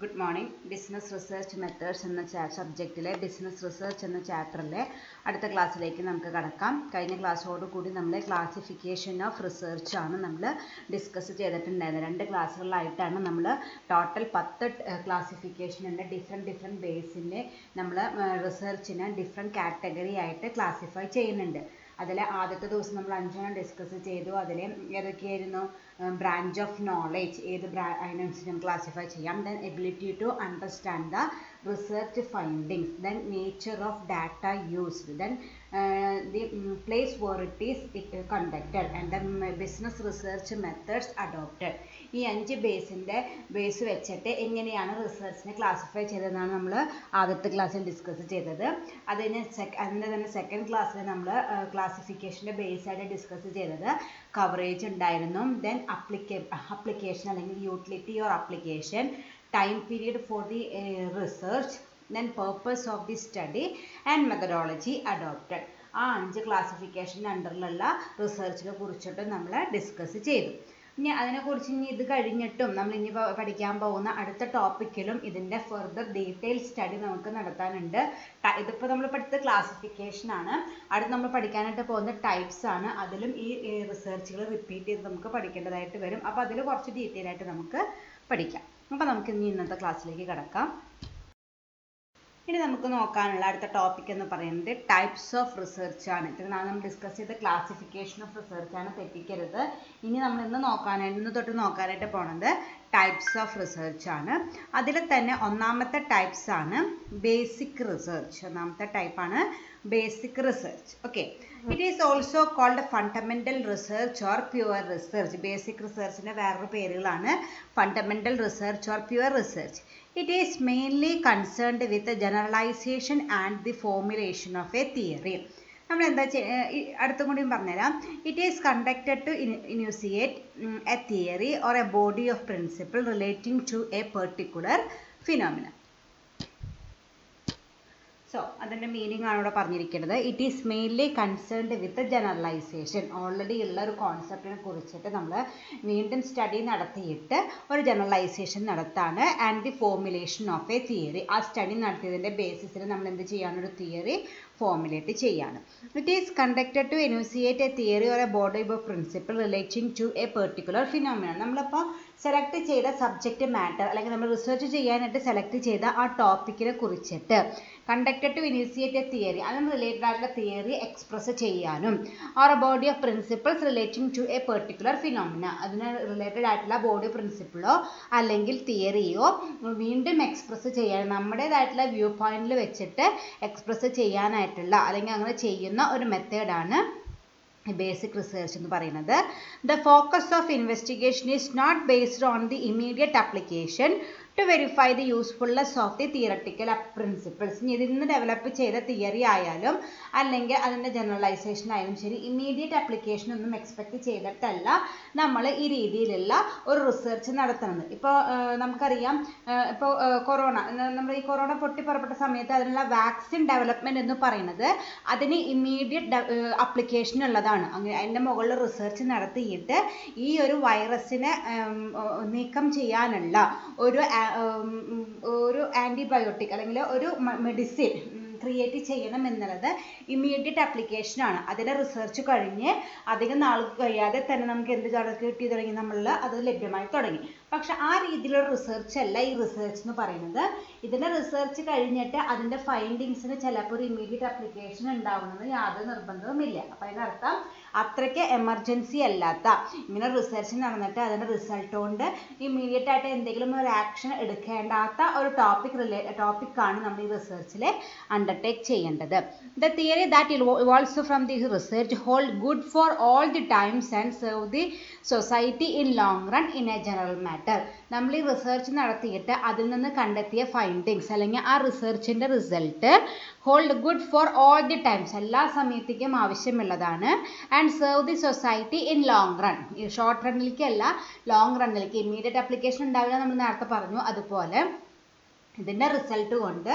Good morning. Business research methods എന്ന സബ്ജക്റ്റിലെ business research എന്ന ചാപ്റ്ററിലെ അടുത്ത ക്ലാസ്സിലേക്ക് നമുക്ക് കടക്കാം. കഴിഞ്ഞ ക്ലാസ്സോടുകൂടി നമ്മൾ ക്ലാസിഫിക്കേഷൻ ഓഫ് റിസർച്ച് ആണ് നമ്മൾ ഡിസ്കസ് ചെയ്തിട്ടുണ്ടായിരുന്നത്. 2 ക്ലാസ്സുകളിലായിട്ടാണ് നമ്മൾ ടോട്ടൽ 10 ക്ലാസിഫിക്കേഷനുണ്ട്. ഡിഫറെൻറ്റ് ബേസിനെ നമ്മൾ റിസർച്ചിനെ ഡിഫറെൻറ്റ് കാറ്റഗറി ആയിട്ട് ക്ലാസിഫൈ ചെയ്യുന്നുണ്ട്. അതിൽ ആദ്യത്തെ ദിവസം നമ്മൾ 5 ഡിസ്കസ് ചെയ്തു. അതിൽ ഏതൊക്കെയായിരുന്നു? ബ്രാഞ്ച് ഓഫ് നോളേജ്, അതിനനുസരിച്ച് ക്ലാസിഫൈ ചെയ്യാം. Then ability to understand the research findings, then nature of data used, then the place where it is conducted, and then business research methods adopted. ഈ 5 ബേസ് വെച്ചിട്ട് എങ്ങനെയാണ് റിസർച്ചിനെ classify ചെയ്തതെന്നാണ് നമ്മൾ ആദ്യത്തെ ക്ലാസ്സിൽ discuss ചെയ്തത്. അതിൻ്റെ തന്നെ സെക്കൻഡ് ക്ലാസ്സിൽ നമ്മൾ ക്ലാസിഫിക്കേഷൻ്റെ ബേസായിട്ട് ഡിസ്കസ് ചെയ്തത് കവറേജ് ഉണ്ടായിരുന്നു. ദെൻ അപ്ലിക്കേഷൻ അല്ലെങ്കിൽ utility or application, time period for the research, then purpose of the study and methodology adopted. ആ 5 ക്ലാസിഫിക്കേഷൻ്റെ അണ്ടറിലുള്ള റിസർച്ചിനെ കുറിച്ചിട്ട് നമ്മൾ ഡിസ്കസ് ചെയ്തു. ഇനി അതിനെക്കുറിച്ച് ഇത് കഴിഞ്ഞിട്ടും നമ്മൾ ഇനി പഠിക്കാൻ പോകുന്ന അടുത്ത ടോപ്പിക്കിലും ഇതിൻ്റെ ഫർദർ ഡീറ്റെയിൽ സ്റ്റഡി നമുക്ക് നടത്താനുണ്ട്. ഇതിപ്പോൾ നമ്മൾ പഠിച്ച ക്ലാസിഫിക്കേഷൻ ആണ്. അടുത്ത് നമ്മൾ പഠിക്കാനായിട്ട് പോകുന്ന ടൈപ്സ് ആണ്. അതിലും ഈ റിസർച്ചുകൾ റിപ്പീറ്റ് ചെയ്ത് നമുക്ക് പഠിക്കേണ്ടതായിട്ട് വരും. അപ്പോൾ അതിൽ കുറച്ച് ഡീറ്റെയിൽ ആയിട്ട് നമുക്ക് പഠിക്കാം. അപ്പോൾ നമുക്ക് ഇനി ഇന്നത്തെ ക്ലാസ്സിലേക്ക് കിടക്കാം. ഇനി നമുക്ക് നോക്കാനുള്ള അടുത്ത ടോപ്പിക് എന്ന് പറയുന്നത് ടൈപ്സ് ഓഫ് റിസർച്ച് ആണ്. ഇത് നമ്മൾ ഡിസ്കസ് ചെയ്ത ക്ലാസിഫിക്കേഷൻ ഓഫ് റിസർച്ച് ആണ്, തെറ്റിക്കരുത്. ഇനി നമ്മൾ ഇന്ന് തൊട്ട് നോക്കാനായിട്ട് പോണത് ടൈപ്സ് ഓഫ് റിസർച്ച് ആണ്. അതിൽ തന്നെ ഒന്നാമത്തെ ടൈപ്സ് ആണ് ബേസിക് റിസർച്ച്. ഒന്നാമത്തെ ടൈപ്പാണ് basic research. Okay, it is also called fundamental research or pure research. Basic റിസർച്ചിൻ്റെ വേറൊരു പേരുകളാണ് fundamental research or pure research. It is mainly concerned with the generalization and the formulation of a theory. നമ്മൾ എന്താ അടുത്തും കൂടിയും പറഞ്ഞുതരാം. It is conducted to initiate a theory or a body of principle relating to a particular phenomena. So അതിൻ്റെ meaning ആണ് ഇവിടെ പറഞ്ഞിരിക്കുന്നത്. It is mainly concerned with generalisation. Already ഉള്ള ഒരു കോൺസെപ്റ്റിനെ കുറിച്ചിട്ട് നമ്മൾ വീണ്ടും സ്റ്റഡി നടത്തിയിട്ട് ഒരു ജനറലൈസേഷൻ നടത്താണ്. And the formulation of a theory. ആ സ്റ്റഡി നടത്തിയതിൻ്റെ ബേസിസിൽ നമ്മൾ എന്ത് ചെയ്യാണ്? ഒരു തിയറി ഫോർമുലേറ്റ് ചെയ്യാണ്. It is conducted to enunciate a theory or a body of principle relating to a particular phenomena. നമ്മളിപ്പോൾ സെലക്ട് ചെയ്ത സബ്ജക്റ്റ് മാറ്റർ അല്ലെങ്കിൽ നമ്മൾ റിസർച്ച് ചെയ്യാനായിട്ട് സെലക്ട് ചെയ്ത ആ ടോപ്പിക്കിനെ കുറിച്ചിട്ട് conducted to initiate a theory, അതിന് റിലേറ്റഡ് ആയിട്ടുള്ള തിയറി എക്സ്പ്രസ് ചെയ്യാനും, or a body of principles relating to a particular phenomena, അതിന് റിലേറ്റഡ് ആയിട്ടുള്ള ബോഡി പ്രിൻസിപ്പിളോ അല്ലെങ്കിൽ തിയറിയോ വീണ്ടും എക്സ്പ്രസ് ചെയ്യാൻ, നമ്മുടേതായിട്ടുള്ള വ്യൂ പോയിന്റിൽ വെച്ചിട്ട് എക്സ്പ്രസ് ചെയ്യാനായിട്ടുള്ള അല്ലെങ്കിൽ അങ്ങനെ ചെയ്യുന്ന ഒരു മെത്തേഡാണ് ബേസിക് റിസർച്ച് എന്ന് പറയുന്നത്. The focus of investigation is not based on the immediate application to verify the usefulness of the theoretical principles. ഇനി ഇതിൽ നിന്ന് ഡെവലപ്പ് ചെയ്ത തിയറി ആയാലും അല്ലെങ്കിൽ അതിൻ്റെ ജനറലൈസേഷൻ ആയാലും ശരി, ഇമ്മീഡിയറ്റ് ആപ്ലിക്കേഷൻ ഒന്നും എക്സ്പെക്ട് ചെയ്തിട്ടല്ല നമ്മൾ ഈ രീതിയിലുള്ള ഒരു റിസർച്ച് നടത്തുന്നത്. ഇപ്പോൾ നമുക്കറിയാം, ഇപ്പോൾ നമ്മൾ ഈ കൊറോണ പൊട്ടിപ്പുറപ്പെട്ട സമയത്ത് അതിനുള്ള വാക്സിൻ ഡെവലപ്മെൻറ്റ് എന്ന് പറയുന്നത് അതിന് ഇമ്മീഡിയറ്റ് ആപ്ലിക്കേഷൻ ഉള്ളതാണ്. അങ്ങനെ അതിൻ്റെ മുകളിൽ റിസർച്ച് നടത്തിയിട്ട് ഈ ഒരു വൈറസിനെ നീക്കം ചെയ്യാനുള്ള ഒരു ആൻറ്റിബയോട്ടിക് അല്ലെങ്കിൽ ഒരു മെഡിസിൻ ക്രിയേറ്റ് ചെയ്യണം എന്നുള്ളത് ഇമ്മീഡിയറ്റ് ആപ്ലിക്കേഷനാണ്. അതിൻ്റെ റിസർച്ച് കഴിഞ്ഞ് അധികം നാൾ കഴിയാതെ തന്നെ നമുക്ക് എന്ത് കിട്ടി തുടങ്ങി, നമ്മൾ അത് ലഭ്യമായി തുടങ്ങി. പക്ഷെ ആ രീതിയിലുള്ള റിസർച്ച് അല്ല ഈ റിസർച്ച് എന്ന് പറയുന്നത്. ഇതിൻ്റെ റിസർച്ച് കഴിഞ്ഞിട്ട് അതിൻ്റെ ഫൈൻഡിങ്സിന് ചിലപ്പോൾ ഒരു ഇമ്മീഡിയറ്റ് ആപ്ലിക്കേഷൻ ഉണ്ടാവുന്നത് യാതൊരു നിർബന്ധവുമില്ല. അപ്പോൾ അതിനർത്ഥം അത്രയ്ക്ക് എമർജൻസി അല്ലാത്ത ഇങ്ങനെ റിസർച്ച് നടന്നിട്ട് അതിൻ്റെ റിസൾട്ട് കൊണ്ട് ഇമ്മീഡിയറ്റ് ആയിട്ട് എന്തെങ്കിലും ഒരു ആക്ഷൻ എടുക്കേണ്ടാത്ത ഒരു ടോപ്പിക്കാണ് നമ്മൾ ഈ റിസർച്ചിൽ undertake ചെയ്യേണ്ടത്. The theory that evolves from the research hold good for all the times and serve the society in long run in a general matter. നമ്മൾ ഈ റിസർച്ച് നടത്തിയിട്ട് അതിൽ നിന്ന് കണ്ടെത്തിയ ഫൈൻഡിങ്സ് അല്ലെങ്കിൽ ആ റിസർച്ചിൻ്റെ result hold good for all the times, എല്ലാ സമയത്തേക്കും ആവശ്യമുള്ളതാണ്. And serve the society in long run. ഈ ഷോർട്ട് റണ്ണിലേക്കല്ല, ലോങ് റണ്ണിലേക്ക്. ഇമ്മീഡിയറ്റ് ആപ്ലിക്കേഷൻ ഉണ്ടാവില്ല, നമ്മൾ നേരത്തെ പറഞ്ഞു. അതുപോലെ ഇതിൻ്റെ റിസൾട്ട് കൊണ്ട്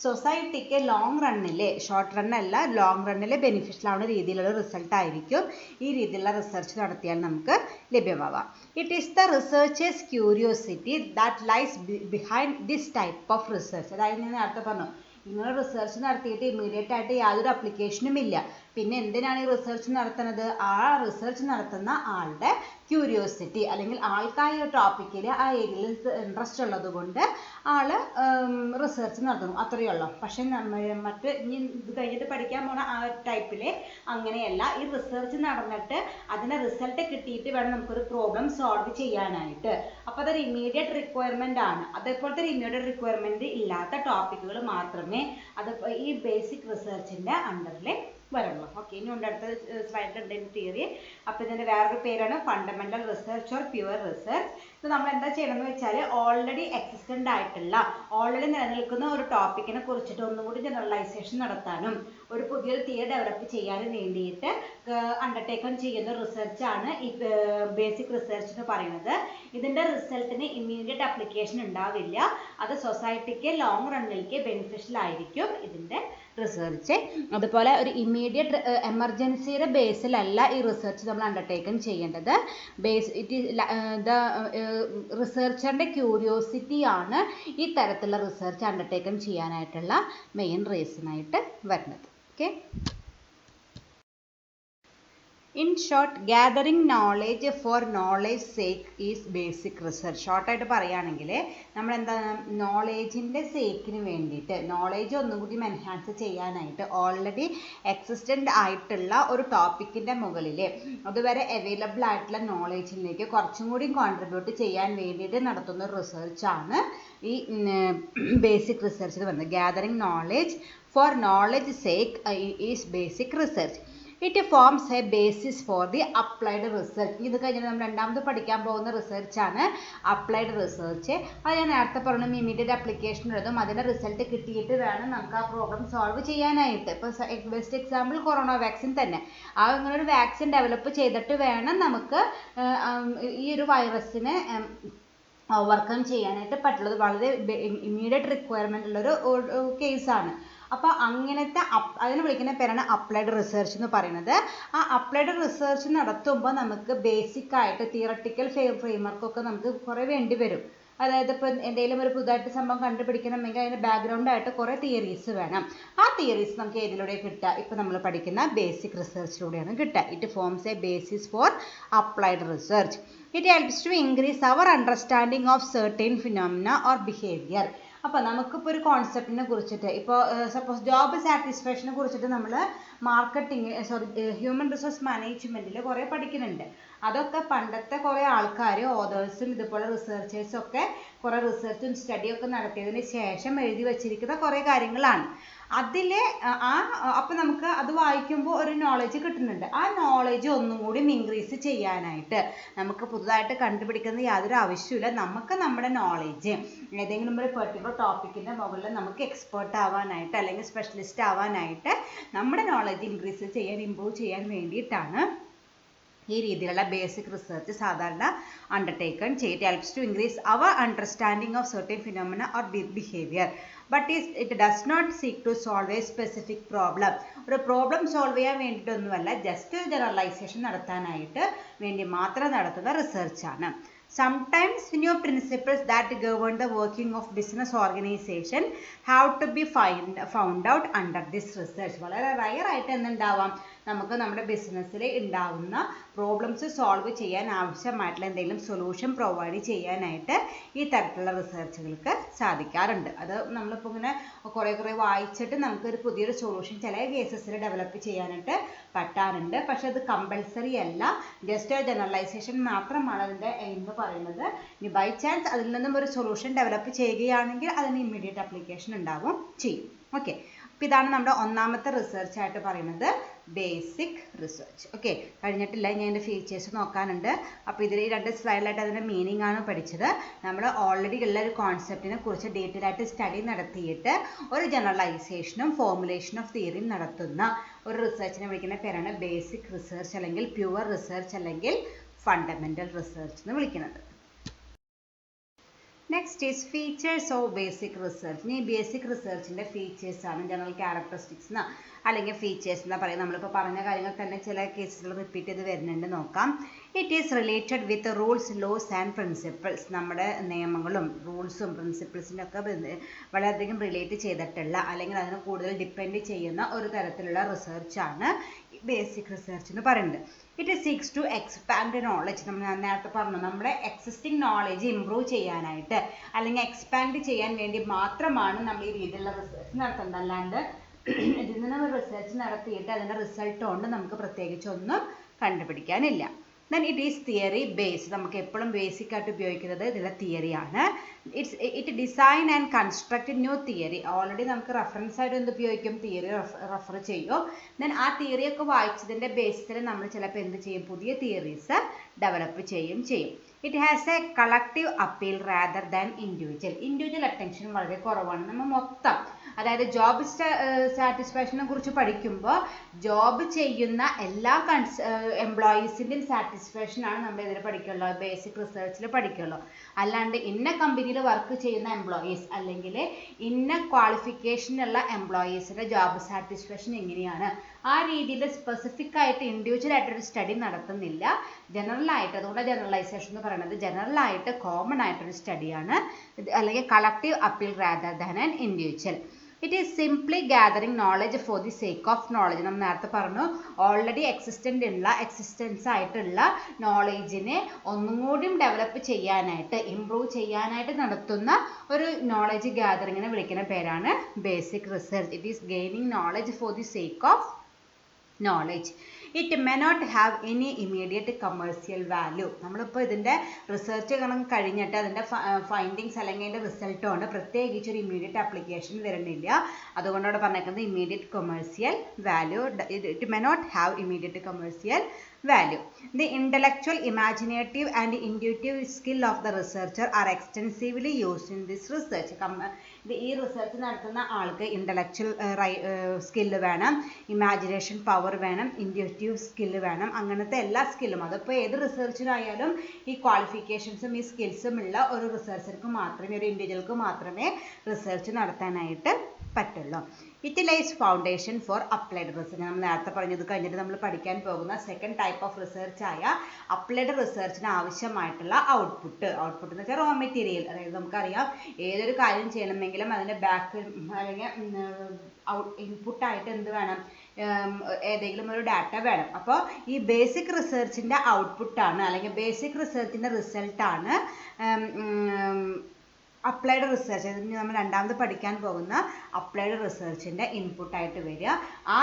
സൊസൈറ്റിക്ക് ലോങ് റണ്ണിൽ, ഷോർട്ട് റണ്ണല്ല ലോങ് റണ്ണിൽ ബെനിഫിഷ്യൽ ആവുന്ന രീതിയിലുള്ള റിസൾട്ട് ആയിരിക്കും ഈ രീതിയിലുള്ള റിസർച്ച് നടത്തിയാൽ നമുക്ക് ലഭ്യമാവാം. It is the researcher's curiosity that lies behind this type of research. അതായത് ഞാൻ നേരത്തെ പറഞ്ഞു, ഇങ്ങനെ റിസർച്ച് നടത്തിയിട്ട് ഇമ്മീഡിയറ്റ് ആയിട്ട് യാതൊരു അപ്ലിക്കേഷനും ഇല്ല. പിന്നെ എന്തിനാണ് ഈ റിസർച്ച് നടത്തുന്നത്? ആ റിസർച്ച് നടത്തുന്ന ആളുടെ ക്യൂരിയോസിറ്റി, അല്ലെങ്കിൽ ആൾക്ക് ആ ടോപ്പിക്കിൽ ആ ഏരിയയിൽ ഇൻട്രസ്റ്റ് ഉള്ളത് കൊണ്ട് ആള് റിസർച്ച് നടത്തുന്നു, അത്രയേ ഉള്ളൂ. പക്ഷെ മറ്റ് ഇത് കഴിഞ്ഞിട്ട് പഠിക്കാൻ പോണ ആ ടൈപ്പില് അങ്ങനെയല്ല. ഈ റിസർച്ച് നടന്നിട്ട് അതിന്റെ റിസൾട്ട് കിട്ടിയിട്ട് വേണം നമുക്കൊരു പ്രോബ്ലം സോൾവ് ചെയ്യാനായിട്ട്. അപ്പോൾ അതൊരു ഇമ്മീഡിയറ്റ് റിക്വയർമെന്റ് ആണ്. അതേപോലത്തെ ഒരു ഇമ്മീഡിയറ്റ് റിക്വയർമെന്റ് ഇല്ലാത്ത ടോപ്പിക്കുകൾ മാത്രമേ അത് ഈ ബേസിക് റിസർച്ചിന്റെ അണ്ടറിൽ വരുള്ളൂ. ഓക്കെ, ഇനി ഉണ്ട് അടുത്ത സ്ലൈഡിലുണ്ട് തിയറി. അപ്പോൾ ഇതിൻ്റെ വേറൊരു പേരാണ് fundamental research or pure research. ഇത് നമ്മൾ എന്താ ചെയ്യണമെന്ന് വെച്ചാൽ ഓൾറെഡി എക്സിസ്റ്റൻ്റ് ആയിട്ടുള്ള, ഓൾറെഡി നിലനിൽക്കുന്ന ഒരു ടോപ്പിക്കിനെ കുറിച്ചിട്ട് ഒന്നും കൂടി ജനറലൈസേഷൻ നടത്താനും ഒരു പുതിയൊരു തിയറി ഡെവലപ്പ് ചെയ്യാനും വേണ്ടിയിട്ട് അണ്ടർടേക്കൺ ചെയ്യുന്ന റിസർച്ചാണ് ഈ ബേസിക് റിസർച്ച് എന്ന് പറയുന്നത്. ഇതിൻ്റെ റിസൾട്ടിന് ഇമ്മീഡിയറ്റ് അപ്ലിക്കേഷൻ ഉണ്ടാവില്ല. അത് സൊസൈറ്റിക്ക് ലോങ് റണ്ണിലേക്ക് ബെനിഫിഷ്യൽ ആയിരിക്കും ഇതിൻ്റെ റിസർച്ച്. അതുപോലെ ഒരു ഇമ്മീഡിയറ്റ് എമർജൻസിയുടെ ബേസിലല്ല ഈ റിസർച്ച് നമ്മൾ അണ്ടർടേക്കൺ ചെയ്യേണ്ടത്. റിസർച്ചറിൻ്റെ ക്യൂരിയോസിറ്റി ആണ് ഈ തരത്തിലുള്ള റിസർച്ച് അണ്ടർടേക്കൺ ചെയ്യാനായിട്ടുള്ള മെയിൻ റീസൺ ആയിട്ട് വരുന്നത്. Okay, in short, gathering knowledge for knowledge sake is basic research. ഷോർട്ടായിട്ട് പറയുകയാണെങ്കിൽ നമ്മൾ എന്താണ്, നോളേജിൻ്റെ സേക്കിന് വേണ്ടിയിട്ട്, നോളേജ് ഒന്നും കൂടി എൻഹാൻസ് ചെയ്യാനായിട്ട് ഓൾറെഡി എക്സിസ്റ്റൻ്റ് ആയിട്ടുള്ള ഒരു ടോപ്പിക്കിൻ്റെ മുകളിൽ അതുവരെ അവൈലബിൾ ആയിട്ടുള്ള നോളേജിലേക്ക് കുറച്ചും കൂടി കോൺട്രിബ്യൂട്ട് ചെയ്യാൻ വേണ്ടിയിട്ട് നടത്തുന്ന ഒരു റിസർച്ചാണ് ഈ ബേസിക് റിസർച്ച് എന്ന് പറയുന്നത്. Gathering knowledge for knowledge sake is basic research. It forms a basis for the applied research. ഇത് കഴിഞ്ഞിട്ട് നമ്മൾ രണ്ടാമത് പഠിക്കാൻ പോകുന്ന റിസർച്ചാണ് അപ്ലൈഡ് റിസർച്ച്. അത് ഞാൻ നേരത്തെ പറഞ്ഞു, ഇമ്മീഡിയറ്റ് അപ്ലിക്കേഷൻ എഴുതും, അതിൻ്റെ റിസൾട്ട് കിട്ടിയിട്ട് വേണം നമുക്ക് ആ പ്രോബ്ലം സോൾവ് ചെയ്യാനായിട്ട്. ഇപ്പോൾ ബെസ്റ്റ് എക്സാമ്പിൾ കൊറോണ വാക്സിൻ തന്നെ. ആ ഇങ്ങനെ ഒരു വാക്സിൻ ഡെവലപ്പ് ചെയ്തിട്ട് വേണം നമുക്ക് ഈ ഒരു വൈറസിനെ ഓവർകം ചെയ്യാനായിട്ട് പറ്റുള്ളത്. വളരെ ഇമ്മീഡിയറ്റ് റിക്വയർമെൻ്റ് ഉള്ളൊരു കേസാണ്. അപ്പോൾ അങ്ങനത്തെ അതിന് വിളിക്കുന്ന പേരാണ് അപ്ലൈഡ് റിസർച്ച് എന്ന് പറയുന്നത്. ആ അപ്ലൈഡ് റിസർച്ച് നടത്തുമ്പോൾ നമുക്ക് ബേസിക് ആയിട്ട് തിയറട്ടിക്കൽ ഫ്രെയിംവർക്കൊക്കെ നമുക്ക് കുറേ വേണ്ടി വരും. അതായത് ഇപ്പോൾ എന്തെങ്കിലും ഒരു പുതുതായിട്ട് സംഭവം കണ്ടുപിടിക്കണമെങ്കിൽ അതിന് ബാക്ക്ഗ്രൗണ്ട് ആയിട്ട് കുറേ തിയറീസ് വേണം. ആ തിയറീസ് നമുക്ക് ഏതിലൂടെ കിട്ടുക? ഇപ്പോൾ നമ്മൾ പഠിക്കുന്ന ബേസിക് റിസർച്ചിലൂടെയാണ് കിട്ടുക. It forms a basis for applied research. It helps to increase our understanding of certain phenomena or behaviour. അപ്പോൾ നമുക്കിപ്പോൾ ഒരു കോൺസെപ്റ്റിനെ കുറിച്ചിട്ട്, ഇപ്പോൾ സപ്പോസ് ജോബ് സാറ്റിസ്ഫാക്ഷനെ കുറിച്ചിട്ട് നമ്മൾ ഹ്യൂമൻ റിസോഴ്സ് മാനേജ്മെൻറ്റിൽ കുറേ പഠിക്കുന്നുണ്ട്. അതൊക്കെ പണ്ടത്തെ കുറേ ആൾക്കാർ, ഓതേഴ്സും ഇതുപോലെ റിസർച്ചേഴ്സും ഒക്കെ കുറേ റിസർച്ചും സ്റ്റഡിയൊക്കെ നടത്തിയതിന് ശേഷം എഴുതി വച്ചിരിക്കുന്ന കുറേ കാര്യങ്ങളാണ്. അതിൽ അപ്പം നമുക്ക് അത് വായിക്കുമ്പോൾ ഒരു നോളജ് കിട്ടുന്നുണ്ട്. ആ നോളജ് ഒന്നും കൂടി ഇൻക്രീസ് ചെയ്യാനായിട്ട് നമുക്ക് പുതുതായിട്ട് കണ്ടുപിടിക്കുന്ന യാതൊരു ആവശ്യമില്ല. നമുക്ക് നമ്മുടെ നോളജ് ഏതെങ്കിലും ഒരു പെർട്ടിക്കുലർ ടോപ്പിക്കിൻ്റെ മുകളിൽ നമുക്ക് എക്സ്പേർട്ട് ആവാനായിട്ട് അല്ലെങ്കിൽ സ്പെഷ്യലിസ്റ്റ് ആവാനായിട്ട് നമ്മുടെ നോളജ് ഇൻക്രീസ് ചെയ്യാൻ, ഇമ്പ്രൂവ് ചെയ്യാൻ വേണ്ടിയിട്ടാണ് ഈ രീതിയിലുള്ള ബേസിക് റിസർച്ച് സാധാരണ അണ്ടർടേക്കൺ ചെയ്ത്. Helps to increase our understanding of certain phenomena or behaviour. But it does not seek to solve a specific problem. ഒരു പ്രോബ്ലം സോൾവ് ചെയ്യാൻ വേണ്ടിയിട്ടൊന്നുമല്ല, ജസ്റ്റ് ഒരു ജനറലൈസേഷൻ നടത്താനായിട്ട് വേണ്ടി മാത്രം നടത്തുന്ന റിസർച്ചാണ്. Sometimes new principles that govern the working of business organization have to be found out under this research. വളരെ റയർ ആയിട്ട് എന്തുണ്ടാവാം, നമുക്ക് നമ്മുടെ ബിസിനസ്സിൽ ഉണ്ടാവുന്ന പ്രോബ്ലംസ് സോൾവ് ചെയ്യാൻ ആവശ്യമായിട്ടുള്ള എന്തെങ്കിലും സൊല്യൂഷൻ പ്രൊവൈഡ് ചെയ്യാനായിട്ട് ഈ തരത്തിലുള്ള റിസർച്ചുകൾക്ക് സാധിക്കാറുണ്ട്. അത് നമ്മളിപ്പോൾ ഇങ്ങനെ കുറേ വായിച്ചിട്ട് നമുക്കൊരു പുതിയൊരു സൊല്യൂഷൻ ചില കേസസിൽ ഡെവലപ്പ് ചെയ്യാനായിട്ട് പറ്റാറുണ്ട്. പക്ഷെ അത് കമ്പൽസറി അല്ല, ജസ്റ്റ് ഒരു ജനറലൈസേഷൻ മാത്രമാണ് അതിൻ്റെ എന്ന് പറയുന്നത്. ഇനി ബൈ ചാൻസ് അതിൽ നിന്നും ഒരു സൊല്യൂഷൻ ഡെവലപ്പ് ചെയ്യുകയാണെങ്കിൽ അതിന് ഇമ്മീഡിയറ്റ് അപ്ലിക്കേഷൻ ഉണ്ടാവും ചെയ്യും. ഓക്കെ, അപ്പോൾ ഇതാണ് നമ്മുടെ ഒന്നാമത്തെ റിസർച്ച് ആയിട്ട് പറയുന്നത്, ബേസിക് റിസർച്ച്. ഓക്കെ, കഴിഞ്ഞിട്ടില്ല, ഞാൻ ഇതിൻ്റെ ഫീച്ചേഴ്സ് നോക്കാനുണ്ട്. അപ്പോൾ ഇതിൽ 2 സ്ലൈഡിലായിട്ട് അതിൻ്റെ മീനിങ് ആണ് പഠിച്ചത്. നമ്മൾ ഓൾറെഡി ഉള്ള ഒരു കോൺസെപ്റ്റിനെ കുറിച്ച് ഡീറ്റെയിൽ ആയിട്ട് സ്റ്റഡി നടത്തിയിട്ട് ഒരു ജനറലൈസേഷനും ഫോർമുലേഷൻ ഓഫ് തിയറിയും നടത്തുന്ന ഒരു റിസർച്ചിനെ വിളിക്കുന്ന പേരാണ് ബേസിക് റിസർച്ച് അല്ലെങ്കിൽ പ്യുവർ റിസർച്ച് അല്ലെങ്കിൽ ഫണ്ടമെന്റൽ റിസർച്ച് എന്ന് വിളിക്കുന്നത്. Next is features of basic research. ഇനി ബേസിക് റിസർച്ചിൻ്റെ ഫീച്ചേഴ്സ് ആണ്, ജനറൽ ക്യാരക്ടറിസ്റ്റിക്സ് എന്നാ അല്ലെങ്കിൽ ഫീച്ചേഴ്സ് എന്നാ പറയുക. നമ്മളിപ്പോൾ പറഞ്ഞ കാര്യങ്ങൾ തന്നെ ചില കേസുകൾ റിപ്പീറ്റ് ചെയ്ത് വരുന്നുണ്ട്, നോക്കാം. It is related with rules, laws and principles. നമ്മുടെ നിയമങ്ങളും റൂൾസും പ്രിൻസിപ്പിൾസിൻ്റെ ഒക്കെ വളരെയധികം റിലേറ്റ് ചെയ്തിട്ടുള്ള അല്ലെങ്കിൽ അതിന് കൂടുതൽ ഡിപ്പെൻഡ് ചെയ്യുന്ന ഒരു തരത്തിലുള്ള റിസർച്ചാണ് ബേസിക് റിസർച്ച് എന്ന് പറയുന്നത്. It seeks to expand knowledge. നമ്മൾ നേരത്തെ പറഞ്ഞു, നമ്മുടെ എക്സിസ്റ്റിംഗ് നോളജ് ഇംപ്രൂവ് ചെയ്യാനായിട്ട് അല്ലെങ്കിൽ എക്സ്പാൻഡ് ചെയ്യാൻ വേണ്ടി മാത്രമാണ് നമ്മൾ ഈ രീതിയിലുള്ള റിസർച്ച് നടത്തുന്നത്. അല്ലാണ്ട് ഇതിൽ നിന്ന് റിസർച്ച് നടത്തിയിട്ട് അതിൻ്റെ റിസൾട്ട് കൊണ്ട് നമുക്ക് പ്രത്യേകിച്ചൊന്നും കണ്ടുപിടിക്കാനില്ല. Then it is theory based. നമുക്ക് എപ്പോഴും ബേസിക് ആയിട്ട് ഉപയോഗിക്കുന്നത് ഇതിൻ്റെ തിയറിയാണ്. It design and construct new theory. Already നമുക്ക് റെഫറൻസ് ആയിട്ട് എന്ത് ഉപയോഗിക്കും, തിയറി റെഫർ ചെയ്യും. ദെൻ ആ തിയറിയൊക്കെ വായിച്ചതിൻ്റെ ബേസിൽ നമ്മൾ ചിലപ്പോൾ എന്ത് ചെയ്യും, പുതിയ തിയറീസ് ഡെവലപ്പ് ചെയ്യും. It has A collective appeal rather than individual. Individual attention വളരെ കുറവാണ്. നമ്മൾ മൊത്തം, അതായത് ജോബ് സാറ്റിസ്ഫാക്ഷനെ കുറിച്ച് പഠിക്കുമ്പോൾ ജോബ് ചെയ്യുന്ന എല്ലാ എംപ്ലോയീസിൻ്റെയും സാറ്റിസ്ഫാക്ഷനാണ് നമ്മൾ ഇതിൽ പഠിക്കുള്ളൂ, ബേസിക് റിസർച്ചിൽ പഠിക്കുള്ളൂ. അല്ലാണ്ട് ഇന്ന കമ്പനിയിൽ വർക്ക് ചെയ്യുന്ന എംപ്ലോയീസ് അല്ലെങ്കിൽ ഇന്ന ക്വാളിഫിക്കേഷനുള്ള എംപ്ലോയീസിൻ്റെ ജോബ് സാറ്റിസ്ഫാക്ഷൻ എങ്ങനെയാണ്, ആ രീതിയിൽ സ്പെസിഫിക് ആയിട്ട് ഇൻഡിവിജ്വൽ ആയിട്ടൊരു സ്റ്റഡി നടത്തുന്നില്ല. ജനറൽ ആയിട്ട്, അതുകൊണ്ട് ജനറലൈസേഷൻ എന്ന് പറയുന്നത് ജനറൽ ആയിട്ട് കോമൺ ആയിട്ടൊരു സ്റ്റഡിയാണ്, അല്ലെങ്കിൽ collective appeal rather than an individual. It is simply gathering knowledge for the sake of knowledge. നമ്മൾ നേരത്തെ പറഞ്ഞു, ഓൾറെഡി എക്സിസ്റ്റൻസ് ആയിട്ടുള്ള നോളേജിനെ ഒന്നും കൂടിയും ഡെവലപ്പ് ചെയ്യാനായിട്ട്, ഇംപ്രൂവ് ചെയ്യാനായിട്ട് നടത്തുന്ന ഒരു നോളജ് ഗാദറിങ്ങിനെ വിളിക്കുന്ന പേരാണ് basic research. It is gaining knowledge for the sake of knowledge. It may not have any immediate commercial value. നമ്മളിപ്പോൾ ഇതിൻ്റെ റിസർച്ച് കഴിഞ്ഞിട്ട് അതിൻ്റെ ഫൈൻഡിങ്സ് അല്ലെങ്കിൽ അതിൻ്റെ റിസൾട്ട് കൊണ്ട് പ്രത്യേകിച്ച് ഒരു ഇമ്മീഡിയറ്റ് ആപ്ലിക്കേഷൻ വരുന്നില്ല. അതുകൊണ്ടാണ് പറഞ്ഞേക്കുന്നത് immediate commercial value. It may not have immediate commercial value. The intellectual, imaginative and intuitive skill of the researcher are extensively used in this research. ഈ റിസർച്ച് നടത്തുന്ന ആൾക്ക് ഇൻ്റലക്ച്വൽ സ്കില്ല് വേണം, ഇമാജിനേഷൻ പവർ വേണം, intuitive skill വേണം. അങ്ങനത്തെ എല്ലാ സ്കില്ലും, അതിപ്പോൾ ഏത് റിസർച്ചിനായാലും ഈ ക്വാളിഫിക്കേഷൻസും ഈ സ്കിൽസും ഉള്ള ഒരു റിസർച്ചർക്ക് മാത്രമേ, ഒരു ഇൻഡിവിജ്വൽക്ക് മാത്രമേ റിസർച്ച് നടത്താനായിട്ട് പറ്റുള്ളൂ. It lays foundation for applied research. നമ്മൾ നേരത്തെ പറഞ്ഞത് കഴിഞ്ഞിട്ട് നമ്മൾ പഠിക്കാൻ പോകുന്ന സെക്കൻഡ് ടൈപ്പ് ഓഫ് റിസർച്ച് ആയ അപ്ലൈഡ് റിസർച്ചിന് ആവശ്യമായിട്ടുള്ള ഔട്ട്പുട്ട് എന്ന് വെച്ചാൽ റോ മെറ്റീരിയൽ. അതായത് നമുക്കറിയാം, ഏതൊരു കാര്യം ചെയ്യണമെങ്കിലും അതിൻ്റെ ബാക്ക് അല്ലെങ്കിൽ ഇൻപുട്ടായിട്ട് എന്ത് വേണം, ഏതെങ്കിലും ഒരു ഡാറ്റ വേണം. അപ്പോൾ ഈ ബേസിക് റിസർച്ചിൻ്റെ ഔട്ട്പുട്ടാണ് അല്ലെങ്കിൽ ബേസിക് റിസർച്ചിൻ്റെ റിസൾട്ടാണ് അപ്ലൈഡ് റിസർച്ച്. നമ്മൾ രണ്ടാമത് പഠിക്കാൻ പോകുന്ന അപ്ലൈഡ് റിസർച്ചിൻ്റെ ഇൻപുട്ടായിട്ട് വരിക. ആ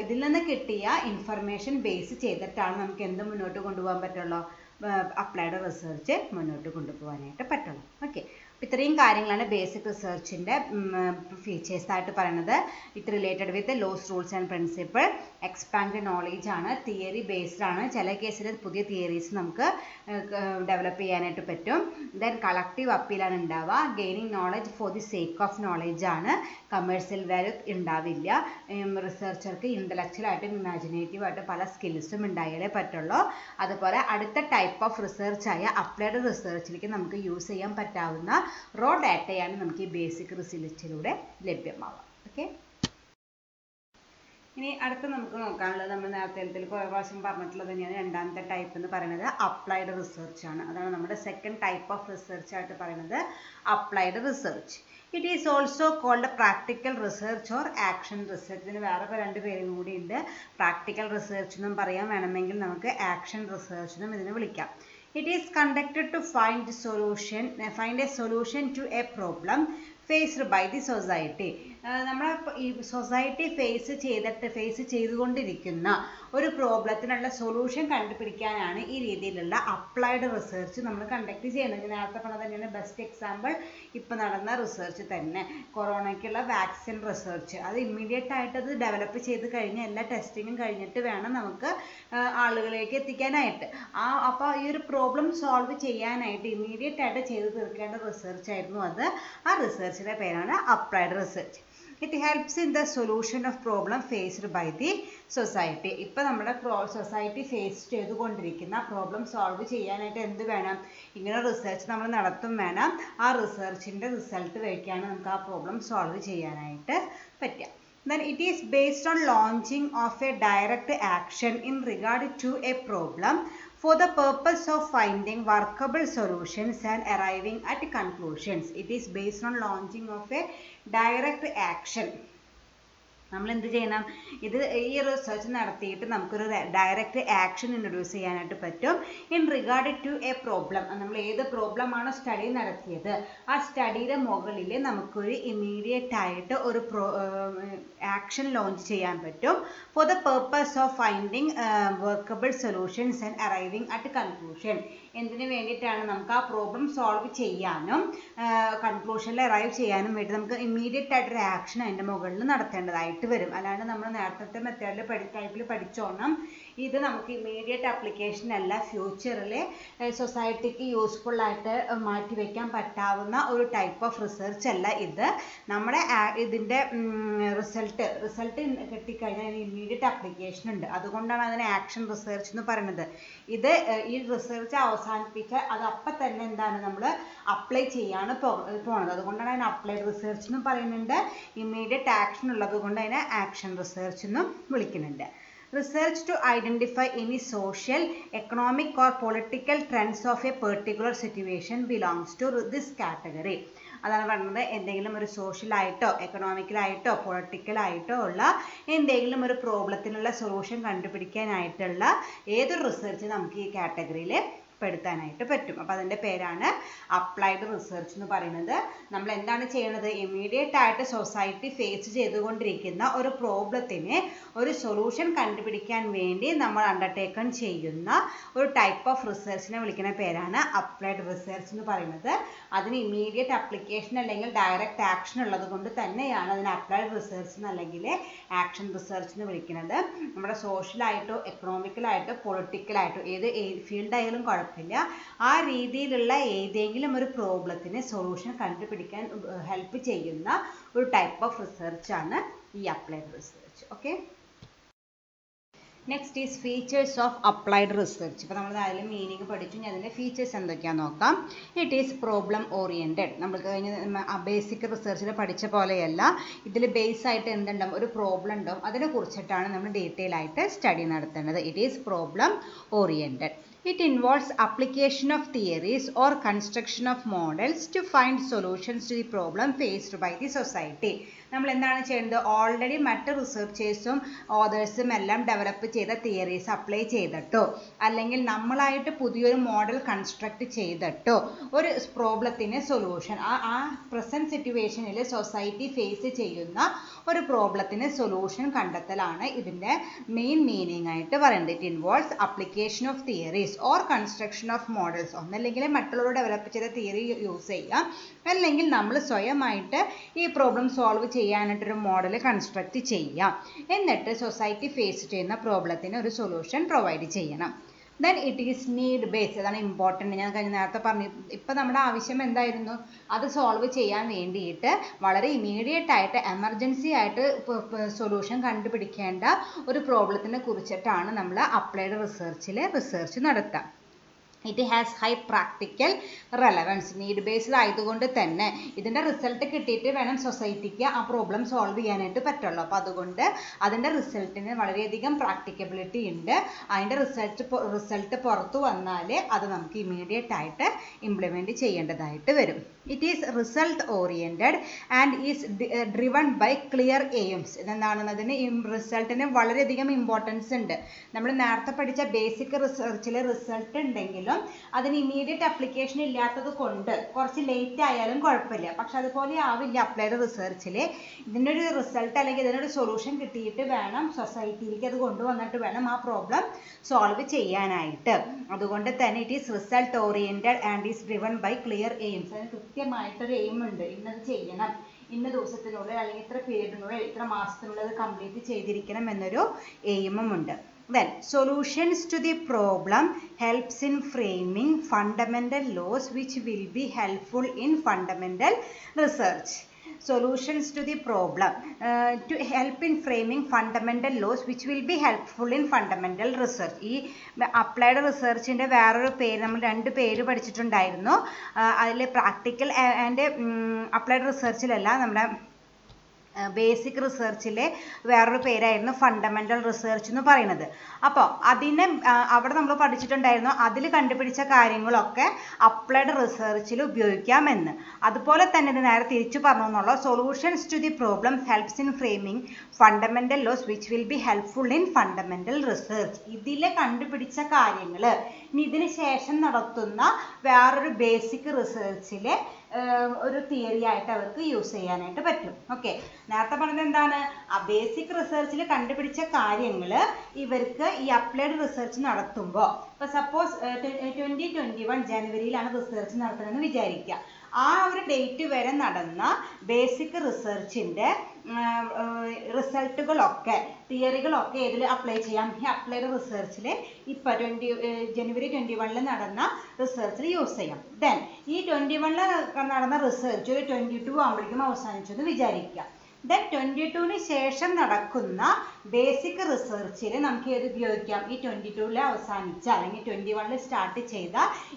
ഇതിൽ നിന്ന് കിട്ടിയ ഇൻഫർമേഷൻ ബേസ് ചെയ്തിട്ടാണ് നമുക്ക് എന്ത് മുന്നോട്ട് കൊണ്ടുപോകാൻ പറ്റുള്ളൂ, അപ്ലൈഡ് റിസർച്ച് മുന്നോട്ട് കൊണ്ടുപോകാനായിട്ട് പറ്റുള്ളൂ. ഓക്കെ, ഇത്രയും കാര്യങ്ങളാണ് ബേസിക് റിസർച്ചിൻ്റെ ഫീച്ചേഴ്സ് ആയിട്ട് പറയുന്നത്. It related with laws, rules and principle, expand knowledge ആണ്, തിയറി ബേസ്ഡ് ആണ്. ചില കേസിൽ പുതിയ തിയറീസ് നമുക്ക് ഡെവലപ്പ് ചെയ്യാനായിട്ട് പറ്റും. ദെൻ കളക്റ്റീവ് അപ്പീലാണ് ഉണ്ടാവുക. Gaining knowledge for the sake of knowledge ആണ്. കമേഴ്സ്യൽ വാല്യൂ ഉണ്ടാവില്ല. റിസർച്ചർക്ക് ഇൻ്റലക്ച്വലായിട്ടും ഇമാജിനേറ്റീവായിട്ടും പല സ്കിൽസും ഉണ്ടായാലേ പറ്റുള്ളൂ. അതുപോലെ അടുത്ത ടൈപ്പ് ഓഫ് റിസർച്ചായ അപ്ലൈഡ് റിസർച്ചിലേക്ക് നമുക്ക് യൂസ് ചെയ്യാൻ പറ്റാവുന്ന റോ ഡാറ്റയാണ് നമുക്ക് ഈ ബേസിക് റിസർച്ചിലൂടെ ലഭ്യമാവുക. ഓക്കെ, ഇനി അടുത്ത് നമുക്ക് നോക്കാനുള്ളത്, നമ്മൾ നേരത്തെ കുറേ പ്രാവശ്യം പറഞ്ഞിട്ടുള്ളത് തന്നെയാണ് രണ്ടാമത്തെ ടൈപ്പ് എന്ന് പറയുന്നത് അപ്ലൈഡ് റിസർച്ച് ആണ്. അതാണ് നമ്മുടെ സെക്കൻഡ് ടൈപ്പ് ഓഫ് റിസർച്ച് ആയിട്ട് പറയുന്നത് applied research. It is also called practical research or action research. ഇതിന് വേറെ രണ്ട് പേരും കൂടി ഉണ്ട്. പ്രാക്ടിക്കൽ റിസർച്ച് എന്നും പറയാം, വേണമെങ്കിൽ നമുക്ക് ആക്ഷൻ റിസർച്ച് എന്നും ഇതിനെ വിളിക്കാം. It is conducted to find a solution to a problem faced by the society. നമ്മൾ ഈ സൊസൈറ്റി ഫേസ് ചെയ്തുകൊണ്ടിരിക്കുന്ന ഒരു പ്രോബ്ലത്തിനുള്ള സൊല്യൂഷൻ കണ്ടുപിടിക്കാനാണ് ഈ രീതിയിലുള്ള അപ്ലൈഡ് റിസർച്ച് നമ്മൾ കണ്ടക്ട് ചെയ്യുന്നത്. നേരത്തെ പറഞ്ഞത് തന്നെയാണ് ബെസ്റ്റ് എക്സാമ്പിൾ ഇപ്പോൾ നടന്ന റിസർച്ച് തന്നെ, കൊറോണയ്ക്കുള്ള വാക്സിൻ റിസർച്ച്. അത് ഇമ്മീഡിയറ്റ് ആയിട്ട് അത് ഡെവലപ്പ് ചെയ്ത് കഴിഞ്ഞ് എല്ലാ ടെസ്റ്റിങ്ങും കഴിഞ്ഞിട്ട് വേണം നമുക്ക് ആളുകളിലേക്ക് എത്തിക്കാനായിട്ട്. അപ്പോൾ ഈ ഒരു പ്രോബ്ലം സോൾവ് ചെയ്യാനായിട്ട് ഇമ്മീഡിയറ്റ് ആയിട്ട് ചെയ്ത് തീർക്കേണ്ട റിസർച്ച് ആയിരുന്നു അത്. ആ റിസർച്ചിൻ്റെ പേരാണ് applied research. It helps in the solution of problem faced by the society. ഇപ്പം നമ്മുടെ സൊസൈറ്റി ഫേസ് ചെയ്തുകൊണ്ടിരിക്കുന്ന പ്രോബ്ലം സോൾവ് ചെയ്യാനായിട്ട് എന്ത് വേണം? ഇങ്ങനെ റിസർച്ച് നമ്മൾ നടത്തും വേണം. ആ റിസർച്ചിൻ്റെ റിസൾട്ട് വഴിക്കാണ് നമുക്ക് ആ പ്രോബ്ലം സോൾവ് ചെയ്യാനായിട്ട് പറ്റുക. Then it is based on launching of a direct action in regard to a problem for the purpose of finding workable solutions and arriving at conclusions. It is based on launching of a direct action. നമ്മൾ എന്ത് ചെയ്യണം? ഇത് ഈ research നടത്തിയിട്ട് നമുക്കൊരു direct action introduce ചെയ്യാനായിട്ട് പറ്റും in regard to a problem. നമ്മൾ ഏത് പ്രോബ്ലമാണോ സ്റ്റഡി നടത്തിയത് ആ സ്റ്റഡിയുടെ മുകളിൽ നമുക്കൊരു ഇമ്മീഡിയറ്റ് ആയിട്ട് ഒരു ആക്ഷൻ ലോഞ്ച് ചെയ്യാൻ പറ്റും for the purpose of finding workable solutions and arriving at conclusion. എന്തിനു വേണ്ടിയിട്ടാണ്? നമുക്ക് ആ പ്രോബ്ലം സോൾവ് ചെയ്യാനും കൺക്ലൂഷനിൽ അറൈവ് ചെയ്യാനും വേണ്ടി നമുക്ക് ഇമ്മീഡിയറ്റ് ആയിട്ടൊരു ആക്ഷൻ അതിൻ്റെ മുകളിൽ നടത്തേണ്ടതായിട്ട് വരും. അല്ലാണ്ട് നമ്മൾ നേരത്തെ മെത്തേഡിൽ ടൈപ്പിൽ പഠിച്ചോണം ഇത് നമുക്ക് ഇമ്മീഡിയറ്റ് ആപ്ലിക്കേഷൻ അല്ല, ഫ്യൂച്ചറിൽ സൊസൈറ്റിക്ക് യൂസ്ഫുൾ ആയിട്ട് മാറ്റിവെക്കാൻ പറ്റാവുന്ന ഒരു ടൈപ്പ് ഓഫ് റിസർച്ച് അല്ല ഇത്. നമ്മുടെ ഇതിൻ്റെ റിസൾട്ട് കിട്ടിക്കഴിഞ്ഞാൽ അതിന് ഇമ്മീഡിയറ്റ് ആപ്ലിക്കേഷൻ ഉണ്ട്. അതുകൊണ്ടാണ് അതിന് ആക്ഷൻ റിസർച്ച് എന്ന് പറയുന്നത്. ഇത് ഈ റിസർച്ച് അവസാനിപ്പിച്ചാൽ അത് അപ്പം തന്നെ എന്താണ് നമ്മൾ അപ്ലൈ ചെയ്യാണ് പോണത്. അതുകൊണ്ടാണ് അതിന് അപ്ലൈഡ് റിസർച്ച് എന്നും പറയുന്നുണ്ട്. ഇമ്മീഡിയറ്റ് ആക്ഷൻ ഉള്ളത് കൊണ്ട് അതിനെ ആക്ഷൻ റിസർച്ച് എന്നും വിളിക്കുന്നുണ്ട്. Research to identify any social, economic or political trends of a particular situation belongs to this category. അതാണ് പറയുന്നത് എന്തെങ്കിലും ഒരു സോഷ്യലായിട്ടോ എക്കണോമിക്കലായിട്ടോ പൊളിറ്റിക്കലായിട്ടോ ഉള്ള എന്തെങ്കിലും ഒരു പ്രോബ്ലത്തിനുള്ള സൊല്യൂഷൻ കണ്ടുപിടിക്കാനായിട്ടുള്ള ഏതൊരു റിസർച്ച് നമുക്ക് ഈ കാറ്റഗറിയിൽ പെടുത്താനായിട്ട് പറ്റും. അപ്പോൾ അതിൻ്റെ പേരാണ് അപ്ലൈഡ് റിസർച്ച് എന്ന് പറയുന്നത്. നമ്മൾ എന്താണ് ചെയ്യുന്നത്? ഇമ്മീഡിയറ്റ് ആയിട്ട് സൊസൈറ്റി ഫേസ് ചെയ്തുകൊണ്ടിരിക്കുന്ന ഒരു പ്രോബ്ലത്തിന് ഒരു സൊല്യൂഷൻ കണ്ടുപിടിക്കാൻ വേണ്ടി നമ്മൾ അണ്ടർടേക്കൺ ചെയ്യുന്ന ഒരു ടൈപ്പ് ഓഫ് റിസർച്ചിനെ വിളിക്കുന്ന പേരാണ് അപ്ലൈഡ് റിസർച്ച് എന്ന് പറയുന്നത്. അതിന് ഇമ്മീഡിയറ്റ് ആപ്ലിക്കേഷൻ അല്ലെങ്കിൽ ഡയറക്റ്റ് ആക്ഷൻ ഉള്ളത് കൊണ്ട് തന്നെയാണ് അതിന് അപ്ലൈഡ് റിസർച്ച് എന്നല്ലെങ്കിൽ ആക്ഷൻ റിസർച്ച് എന്ന് വിളിക്കുന്നത്. നമ്മുടെ സോഷ്യലായിട്ടോ എക്കണോമിക്കലായിട്ടോ പൊളിറ്റിക്കലായിട്ടോ ഏത് ഫീൽഡ് ആയാലും കുഴപ്പമില്ല, ആ രീതിയിലുള്ള ഏതെങ്കിലും ഒരു പ്രോബ്ലത്തിന് സൊല്യൂഷൻ കണ്ടുപിടിക്കാൻ ഹെൽപ്പ് ചെയ്യുന്ന ഒരു ടൈപ്പ് ഓഫ് റിസർച്ച് ആണ് ഈ applied research. Okay, next is features of applied research. ഇപ്പോൾ നമ്മൾ അതിൽ മീനിങ് പഠിച്ചു, ഇനി അതിൻ്റെ ഫീച്ചേഴ്സ് എന്തൊക്കെയാണെന്ന് നോക്കാം. It is problem oriented. നമ്മൾ കഴിഞ്ഞ ബേസിക് റിസർച്ചിൽ പഠിച്ച പോലെയല്ല, ഇതിൽ ബേസ് ആയിട്ട് എന്തുണ്ടാവും? ഒരു പ്രോബ്ലം ഉണ്ടാവും. അതിനെ കുറിച്ചിട്ടാണ് നമ്മൾ ഡീറ്റെയിൽ ആയിട്ട് സ്റ്റഡി നടത്തേണ്ടത്. It is problem oriented. It involves application of theories or construction of models to find solutions to the problem faced by the society. നമ്മൾ എന്താണ് ചെയ്യുന്നത്? ഓൾറെഡി മറ്റ് റിസർച്ചേഴ്സും ഓതേഴ്സും എല്ലാം ഡെവലപ്പ് ചെയ്ത തിയറീസ് അപ്ലൈ ചെയ്തിട്ടോ അല്ലെങ്കിൽ നമ്മളായിട്ട് പുതിയൊരു മോഡൽ കൺസ്ട്രക്ട് ചെയ്തിട്ടോ ഒരു പ്രോബ്ലത്തിന് സൊല്യൂഷൻ ആ പ്രസൻറ്റ് സിറ്റുവേഷനിൽ സൊസൈറ്റി ഫേസ് ചെയ്യുന്ന ഒരു പ്രോബ്ലത്തിന് സൊല്യൂഷൻ കണ്ടെത്തലാണ് ഇതിൻ്റെ മെയിൻ മീനിങ് ആയിട്ട് പറയുന്നത്. It involves application of theories or construction of models. ഒന്നല്ലെങ്കിൽ മറ്റുള്ളവർ ഡെവലപ്പ് ചെയ്ത തിയറി യൂസ് ചെയ്യാം, അല്ലെങ്കിൽ നമ്മൾ സ്വയമായിട്ട് ഈ പ്രോബ്ലം സോൾവ് ചെയ്യാനായിട്ടൊരു മോഡൽ കൺസ്ട്രക്ട് ചെയ്യാം. എന്നിട്ട് സൊസൈറ്റി ഫേസ് ചെയ്യുന്ന പ്രോബ്ലത്തിന് ഒരു സൊല്യൂഷൻ പ്രൊവൈഡ് ചെയ്യണം. Then it is need based. അതാണ് ഇമ്പോർട്ടൻറ്റ്. ഞാൻ നേരത്തെ പറഞ്ഞു, ഇപ്പം നമ്മുടെ ആവശ്യം എന്തായിരുന്നു? അത് സോൾവ് ചെയ്യാൻ വേണ്ടിയിട്ട് വളരെ ഇമീഡിയറ്റ് ആയിട്ട് എമർജൻസി ആയിട്ട് സൊല്യൂഷൻ കണ്ടുപിടിക്കേണ്ട ഒരു പ്രോബ്ലത്തിനെ കുറിച്ചിട്ടാണ് നമ്മൾ അപ്ലൈഡ് റിസർച്ചിൽ റിസർച്ച് നടത്തുക. It has high practical relevance. Need based ആയതുകൊണ്ട് തന്നെ ഇതിൻ്റെ റിസൾട്ട് കിട്ടിയിട്ട് വേണം സൊസൈറ്റിക്ക് ആ പ്രോബ്ലം സോൾവ് ചെയ്യാനായിട്ട് പറ്റുള്ളൂ. അപ്പോൾ അതുകൊണ്ട് അതിൻ്റെ റിസൾട്ടിന് വളരെയധികം പ്രാക്ടിക്കബിലിറ്റി ഉണ്ട്. അതിൻ്റെ റിസൾട്ട് പുറത്തു വന്നാൽ അത് നമുക്ക് ഇമ്മീഡിയറ്റ് ആയിട്ട് ഇംപ്ലിമെൻറ്റ് ചെയ്യേണ്ടതായിട്ട് വരും. It is result oriented and is driven by clear aims. ഇതെന്താണ്? അതിന് റിസൾട്ടിന് വളരെയധികം ഇമ്പോർട്ടൻസ് ഉണ്ട്. നമ്മൾ നേരത്തെ പഠിച്ച ബേസിക് റിസർച്ചിൽ റിസൾട്ട് ഉണ്ടെങ്കിലും അതിന് ഇമ്മീഡിയറ്റ് ആപ്ലിക്കേഷൻ ഇല്ലാത്തത് കൊണ്ട് കുറച്ച് ലേറ്റ് ആയാലും കുഴപ്പമില്ല. പക്ഷെ അതുപോലെ ആവില്ല അപ്ലൈഡ് റിസർച്ചിൽ. ഇതിൻ്റെ ഒരു റിസൾട്ട് അല്ലെങ്കിൽ ഇതിനൊരു സൊല്യൂഷൻ കിട്ടിയിട്ട് വേണം സൊസൈറ്റിയിലേക്ക് അത് കൊണ്ടുവന്നിട്ട് വേണം ആ പ്രോബ്ലം സോൾവ് ചെയ്യാനായിട്ട്. അതുകൊണ്ട് തന്നെ it is result oriented and is driven by clear aims. അതിന് കൃത്യമായിട്ടൊരു എയിം ഉണ്ട്. ഇന്നത് ചെയ്യണം, ഇന്ന ദിവസത്തിനുള്ളിൽ അല്ലെങ്കിൽ ഇത്ര പീരീഡിനുള്ളിൽ ഇത്ര മാസത്തിനുള്ളിൽ അത് കംപ്ലീറ്റ് ചെയ്തിരിക്കണം എന്നൊരു എയിമും ഉണ്ട്. Then solutions to the problem helps in framing fundamental laws which will be helpful in fundamental research. solutions to the problem to help in framing fundamental laws which will be helpful in fundamental research. ഈ applied റിസർച്ചിൻ്റെ വേറൊരു പേര് നമ്മൾ 2 പേര് പഠിച്ചിട്ടുണ്ടായിരുന്നു. അതിൽ practical and applied റിസർച്ചിലല്ല, നമ്മുടെ basic റിസർച്ചിലെ വേറൊരു പേരായിരുന്നു fundamental research എന്ന് പറയുന്നത്. അപ്പോൾ അതിനെ അവിടെ നമ്മൾ പഠിച്ചിട്ടുണ്ടായിരുന്നു അതിൽ കണ്ടുപിടിച്ച കാര്യങ്ങളൊക്കെ അപ്ലൈഡ് റിസർച്ചിൽ ഉപയോഗിക്കാമെന്ന്. അതുപോലെ തന്നെ ഇത് നേരെ തിരിച്ചു പറഞ്ഞു എന്നുള്ള solutions to the problem helps in framing fundamental laws which will be helpful in fundamental research. ഇതിലെ കണ്ടുപിടിച്ച കാര്യങ്ങൾ ഇനി ഇതിന് ശേഷം നടത്തുന്ന വേറൊരു ബേസിക് റിസർച്ചിലെ ഒരു തിയറി ആയിട്ട് അവർക്ക് യൂസ് ചെയ്യാനായിട്ട് പറ്റും. ഓക്കെ, നേരത്തെ പറഞ്ഞത് എന്താണ്? ആ ബേസിക് റിസർച്ചിൽ കണ്ടുപിടിച്ച കാര്യങ്ങൾ ഇവർക്ക് ഈ അപ്ലൈഡ് റിസർച്ച് നടത്തുമ്പോൾ, ഇപ്പോൾ സപ്പോസ് 2021 ജനുവരിയിലാണ് റിസർച്ച് നടത്തുന്നതെന്ന് വിചാരിക്കുക. ആ ഒരു ഡേറ്റ് വരെ നടന്ന ബേസിക് റിസർച്ചിൻ്റെ റിസൾട്ടുകളൊക്കെ തിയറികളൊക്കെ ഇതിൽ അപ്ലൈ ചെയ്യാം. ഈ അപ്ലൈഡ് റിസർച്ചിൽ ഇപ്പോൾ ജനുവരി 21 നടന്ന റിസർച്ചിൽ യൂസ് ചെയ്യാം. ദെൻ ഈ 21 നടന്ന റിസർച്ച് ഒരു 22 ആകുമ്പോഴേക്കും അവസാനിച്ചു എന്ന് വിചാരിക്കുക. ദെൻ 22 ശേഷം നടക്കുന്ന ബേസിക് റിസർച്ചിൽ നമുക്ക് ഏത് ഉപയോഗിക്കാം? ഈ 22 അവസാനിച്ച അല്ലെങ്കിൽ 21 സ്റ്റാർട്ട് ചെയ്ത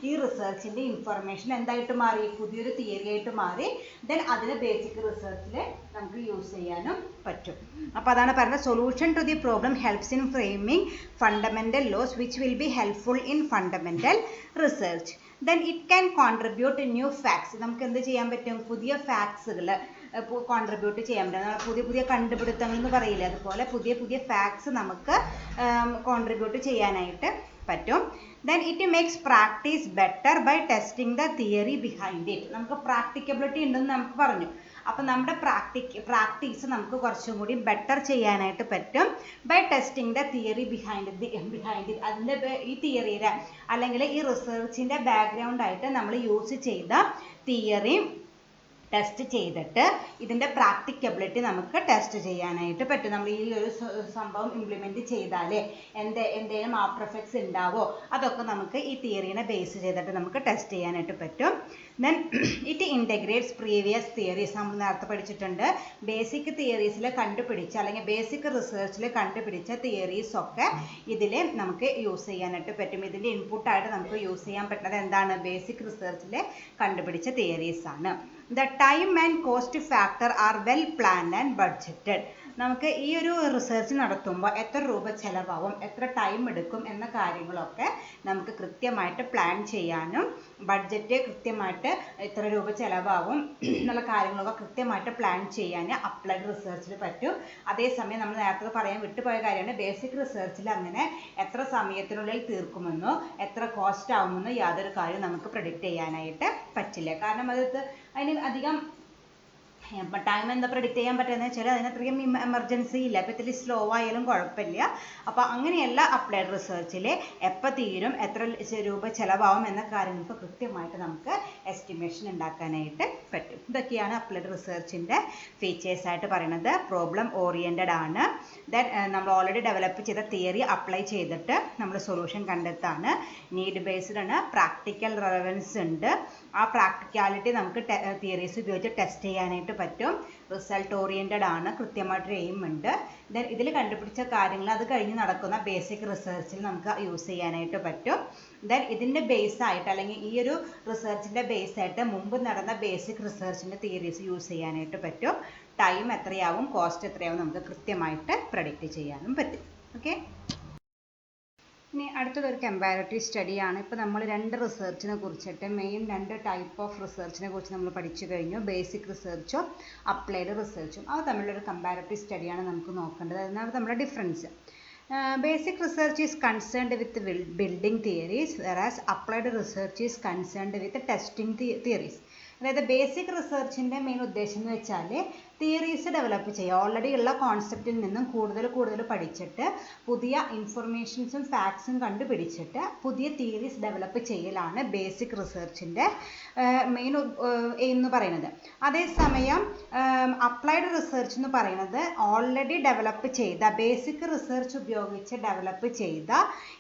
ഈ റിസർച്ചിൻ്റെ ഇൻഫർമേഷൻ എന്തായിട്ട് മാറി? പുതിയൊരു തിയറി ആയിട്ട് മാറി. ദെൻ അതിന് ബേസിക് റിസർച്ചിൽ നമുക്ക് യൂസ് ചെയ്യാനും പറ്റും. അപ്പോൾ അതാണ് പറയുന്നത് solution to the problem helps in framing fundamental laws which will be helpful in fundamental research. Then it can contribute new facts. നമുക്ക് എന്ത് ചെയ്യാൻ പറ്റും? പുതിയ ഫാക്ട്സുകൾ കോൺട്രിബ്യൂട്ട് ചെയ്യാൻ പറ്റും. പുതിയ പുതിയ കണ്ടുപിടുത്തങ്ങൾ എന്ന് പറയില്ലേ, അതുപോലെ പുതിയ പുതിയ ഫാക്ട്സ് നമുക്ക് കോൺട്രിബ്യൂട്ട് ചെയ്യാനായിട്ട് പറ്റും. Then it makes practice better by testing the theory behind it. നമുക്ക് പ്രാക്ടിക്കബിലിറ്റി ഉണ്ടെന്ന് നമുക്ക് പറഞ്ഞു. അപ്പം നമ്മുടെ പ്രാക്ടീസ് നമുക്ക് കുറച്ചും കൂടി ബെറ്റർ ചെയ്യാനായിട്ട് പറ്റും by testing the theory behind it. അതിൻ്റെ ഈ തിയറിയുടെ അല്ലെങ്കിൽ ഈ റിസർച്ചിൻ്റെ ബാക്ക്ഗ്രൗണ്ട് ആയിട്ട് നമ്മൾ യൂസ് ചെയ്ത തിയറി ടെസ്റ്റ് ചെയ്തിട്ട് ഇതിൻ്റെ പ്രാക്ടിക്കബിലിറ്റി നമുക്ക് ടെസ്റ്റ് ചെയ്യാനായിട്ട് പറ്റും. നമ്മൾ ഈ ഒരു സംഭവം ഇംപ്ലിമെൻറ്റ് ചെയ്താലേ എന്തെങ്കിലും ആഫ്റ്റർ എഫക്ട്സ് ഉണ്ടാവോ അതൊക്കെ നമുക്ക് ഈ തിയറീനെ ബേസ് ചെയ്തിട്ട് നമുക്ക് ടെസ്റ്റ് ചെയ്യാനായിട്ട് പറ്റും. Then it ഇൻറ്റഗ്രേറ്റ്സ് previous theories. നമ്മൾ നേരത്തെ പഠിച്ചിട്ടുണ്ട് ബേസിക് തിയറീസിൽ കണ്ടുപിടിച്ച അല്ലെങ്കിൽ ബേസിക് റിസർച്ചിൽ കണ്ടുപിടിച്ച തിയറീസ് ഒക്കെ ഇതിൽ നമുക്ക് യൂസ് ചെയ്യാനായിട്ട് പറ്റും. ഇതിൻ്റെ ഇൻപുട്ടായിട്ട് നമുക്ക് യൂസ് ചെയ്യാൻ പറ്റുന്നത് എന്താണ്? ബേസിക് റിസർച്ചിൽ കണ്ടുപിടിച്ച തിയറീസ് ആണ്. The time and cost factor are well planned and budgeted. നമുക്ക് ഈ ഒരു റിസർച്ച് നടത്തുമ്പോൾ എത്ര രൂപ ചിലവാകും, എത്ര ടൈം എടുക്കും എന്ന കാര്യങ്ങളൊക്കെ നമുക്ക് കൃത്യമായിട്ട് പ്ലാൻ ചെയ്യാനും ബഡ്ജറ്റ് കൃത്യമായിട്ട് എത്ര രൂപ ചിലവാകും എന്നുള്ള കാര്യങ്ങളൊക്കെ കൃത്യമായിട്ട് പ്ലാൻ ചെയ്യാൻ അപ്ലൈഡ് റിസർച്ചിൽ പറ്റും. അതേസമയം നമ്മൾ നേരത്തെ പറയാൻ വിട്ടുപോയ കാര്യമാണ് ബേസിക് റിസർച്ചിൽ അങ്ങനെ എത്ര സമയത്തിനുള്ളിൽ തീർക്കുമെന്നോ എത്ര കോസ്റ്റ് ആവുമെന്നോ യാതൊരു കാര്യവും നമുക്ക് പ്രെഡിക്റ്റ് ചെയ്യാനായിട്ട് പറ്റില്ല. കാരണം അതിന് അധികം ടൈം എന്താ പ്രെഡിക്റ്റ് ചെയ്യാൻ പറ്റുന്നത് വെച്ചാൽ അതിനത്രയും എമർജൻസി ഇല്ല. അപ്പോൾ ഇത്തിരി സ്ലോ ആയാലും കുഴപ്പമില്ല. അപ്പോൾ അങ്ങനെയല്ല അപ്ലൈഡ് റിസർച്ചിൽ എപ്പോൾ തീരും, എത്ര രൂപ ചിലവാകും എന്ന കാര്യങ്ങൾക്ക് കൃത്യമായിട്ട് നമുക്ക് എസ്റ്റിമേഷൻ ഉണ്ടാക്കാനായിട്ട് പറ്റും. ഇതൊക്കെയാണ് അപ്ലൈഡ് റിസർച്ചിൻ്റെ ഫീച്ചേഴ്സായിട്ട് പറയുന്നത്. പ്രോബ്ലം ഓറിയൻറ്റഡ് ആണ്. ദെൻ നമ്മൾ ഓൾറെഡി ഡെവലപ്പ് ചെയ്ത തിയറി അപ്ലൈ ചെയ്തിട്ട് നമ്മൾ സൊല്യൂഷൻ കണ്ടെത്താണ്. നീഡ് ബേസ്ഡ് ആണ്. പ്രാക്ടിക്കൽ റെലവൻസ് ഉണ്ട്. ആ പ്രാക്ടിക്കാലിറ്റി നമുക്ക് തിയറീസ് ഉപയോഗിച്ച് ടെസ്റ്റ് ചെയ്യാനായിട്ട് പറ്റും. റിസൾട്ട് ഓറിയൻറ്റഡ് ആണ്. കൃത്യമായിട്ടൊരു എയിം ഉണ്ട്. ദെൻ ഇതിൽ കണ്ടുപിടിച്ച കാര്യങ്ങൾ അത് കഴിഞ്ഞ് നടക്കുന്ന ബേസിക് റിസർച്ചിൽ നമുക്ക് യൂസ് ചെയ്യാനായിട്ട് പറ്റും. ദെൻ ഇതിൻ്റെ ബേസായിട്ട് അല്ലെങ്കിൽ ഈ ഒരു റിസർച്ചിൻ്റെ ബേസായിട്ട് മുമ്പ് നടന്ന ബേസിക് റിസർച്ചിൻ്റെ തിയറീസ് യൂസ് ചെയ്യാനായിട്ട് പറ്റും. ടൈം എത്രയാവും, കോസ്റ്റ് എത്രയാവും നമുക്ക് കൃത്യമായിട്ട് പ്രെഡിക്റ്റ് ചെയ്യാനും പറ്റും. ഓക്കെ, ഇനി അടുത്തതൊരു കമ്പാരിറ്റീവ് സ്റ്റഡിയാണ്. ഇപ്പോൾ നമ്മൾ 2 റിസർച്ചിനെ കുറിച്ചിട്ട് മെയിൻ 2 ടൈപ്പ് ഓഫ് റിസർച്ചിനെ കുറിച്ച് നമ്മൾ പഠിച്ചു കഴിഞ്ഞു. ബേസിക് റിസർച്ചും അപ്ലൈഡ് റിസർച്ചും. അത് തമ്മിലൊരു കമ്പാരിറ്റീവ് സ്റ്റഡിയാണ് നമുക്ക് നോക്കേണ്ടത്. അതാണ് നമ്മുടെ difference. Basic research is concerned with building theories versus applied research is concerned with testing theories. അതായത് ബേസിക് റിസർച്ചിൻ്റെ മെയിൻ ഉദ്ദേശം എന്ന് വെച്ചാൽ തിയറീസ് ഡെവലപ്പ് ചെയ്യുക. ഓൾറെഡി ഉള്ള കോൺസെപ്റ്റിൽ നിന്നും കൂടുതൽ പഠിച്ചിട്ട് പുതിയ ഇൻഫർമേഷൻസും ഫാക്ട്സും കണ്ടുപിടിച്ചിട്ട് പുതിയ തിയറീസ് ഡെവലപ്പ് ചെയ്യലാണ് ബേസിക് റിസർച്ചിൻ്റെ മെയിൻ എന്ന് പറയുന്നത്. അതേസമയം അപ്ലൈഡ് റിസർച്ച് എന്ന് പറയുന്നത് ഓൾറെഡി ഡെവലപ്പ് ചെയ്ത ബേസിക് റിസർച്ച് ഉപയോഗിച്ച് ഡെവലപ്പ് ചെയ്ത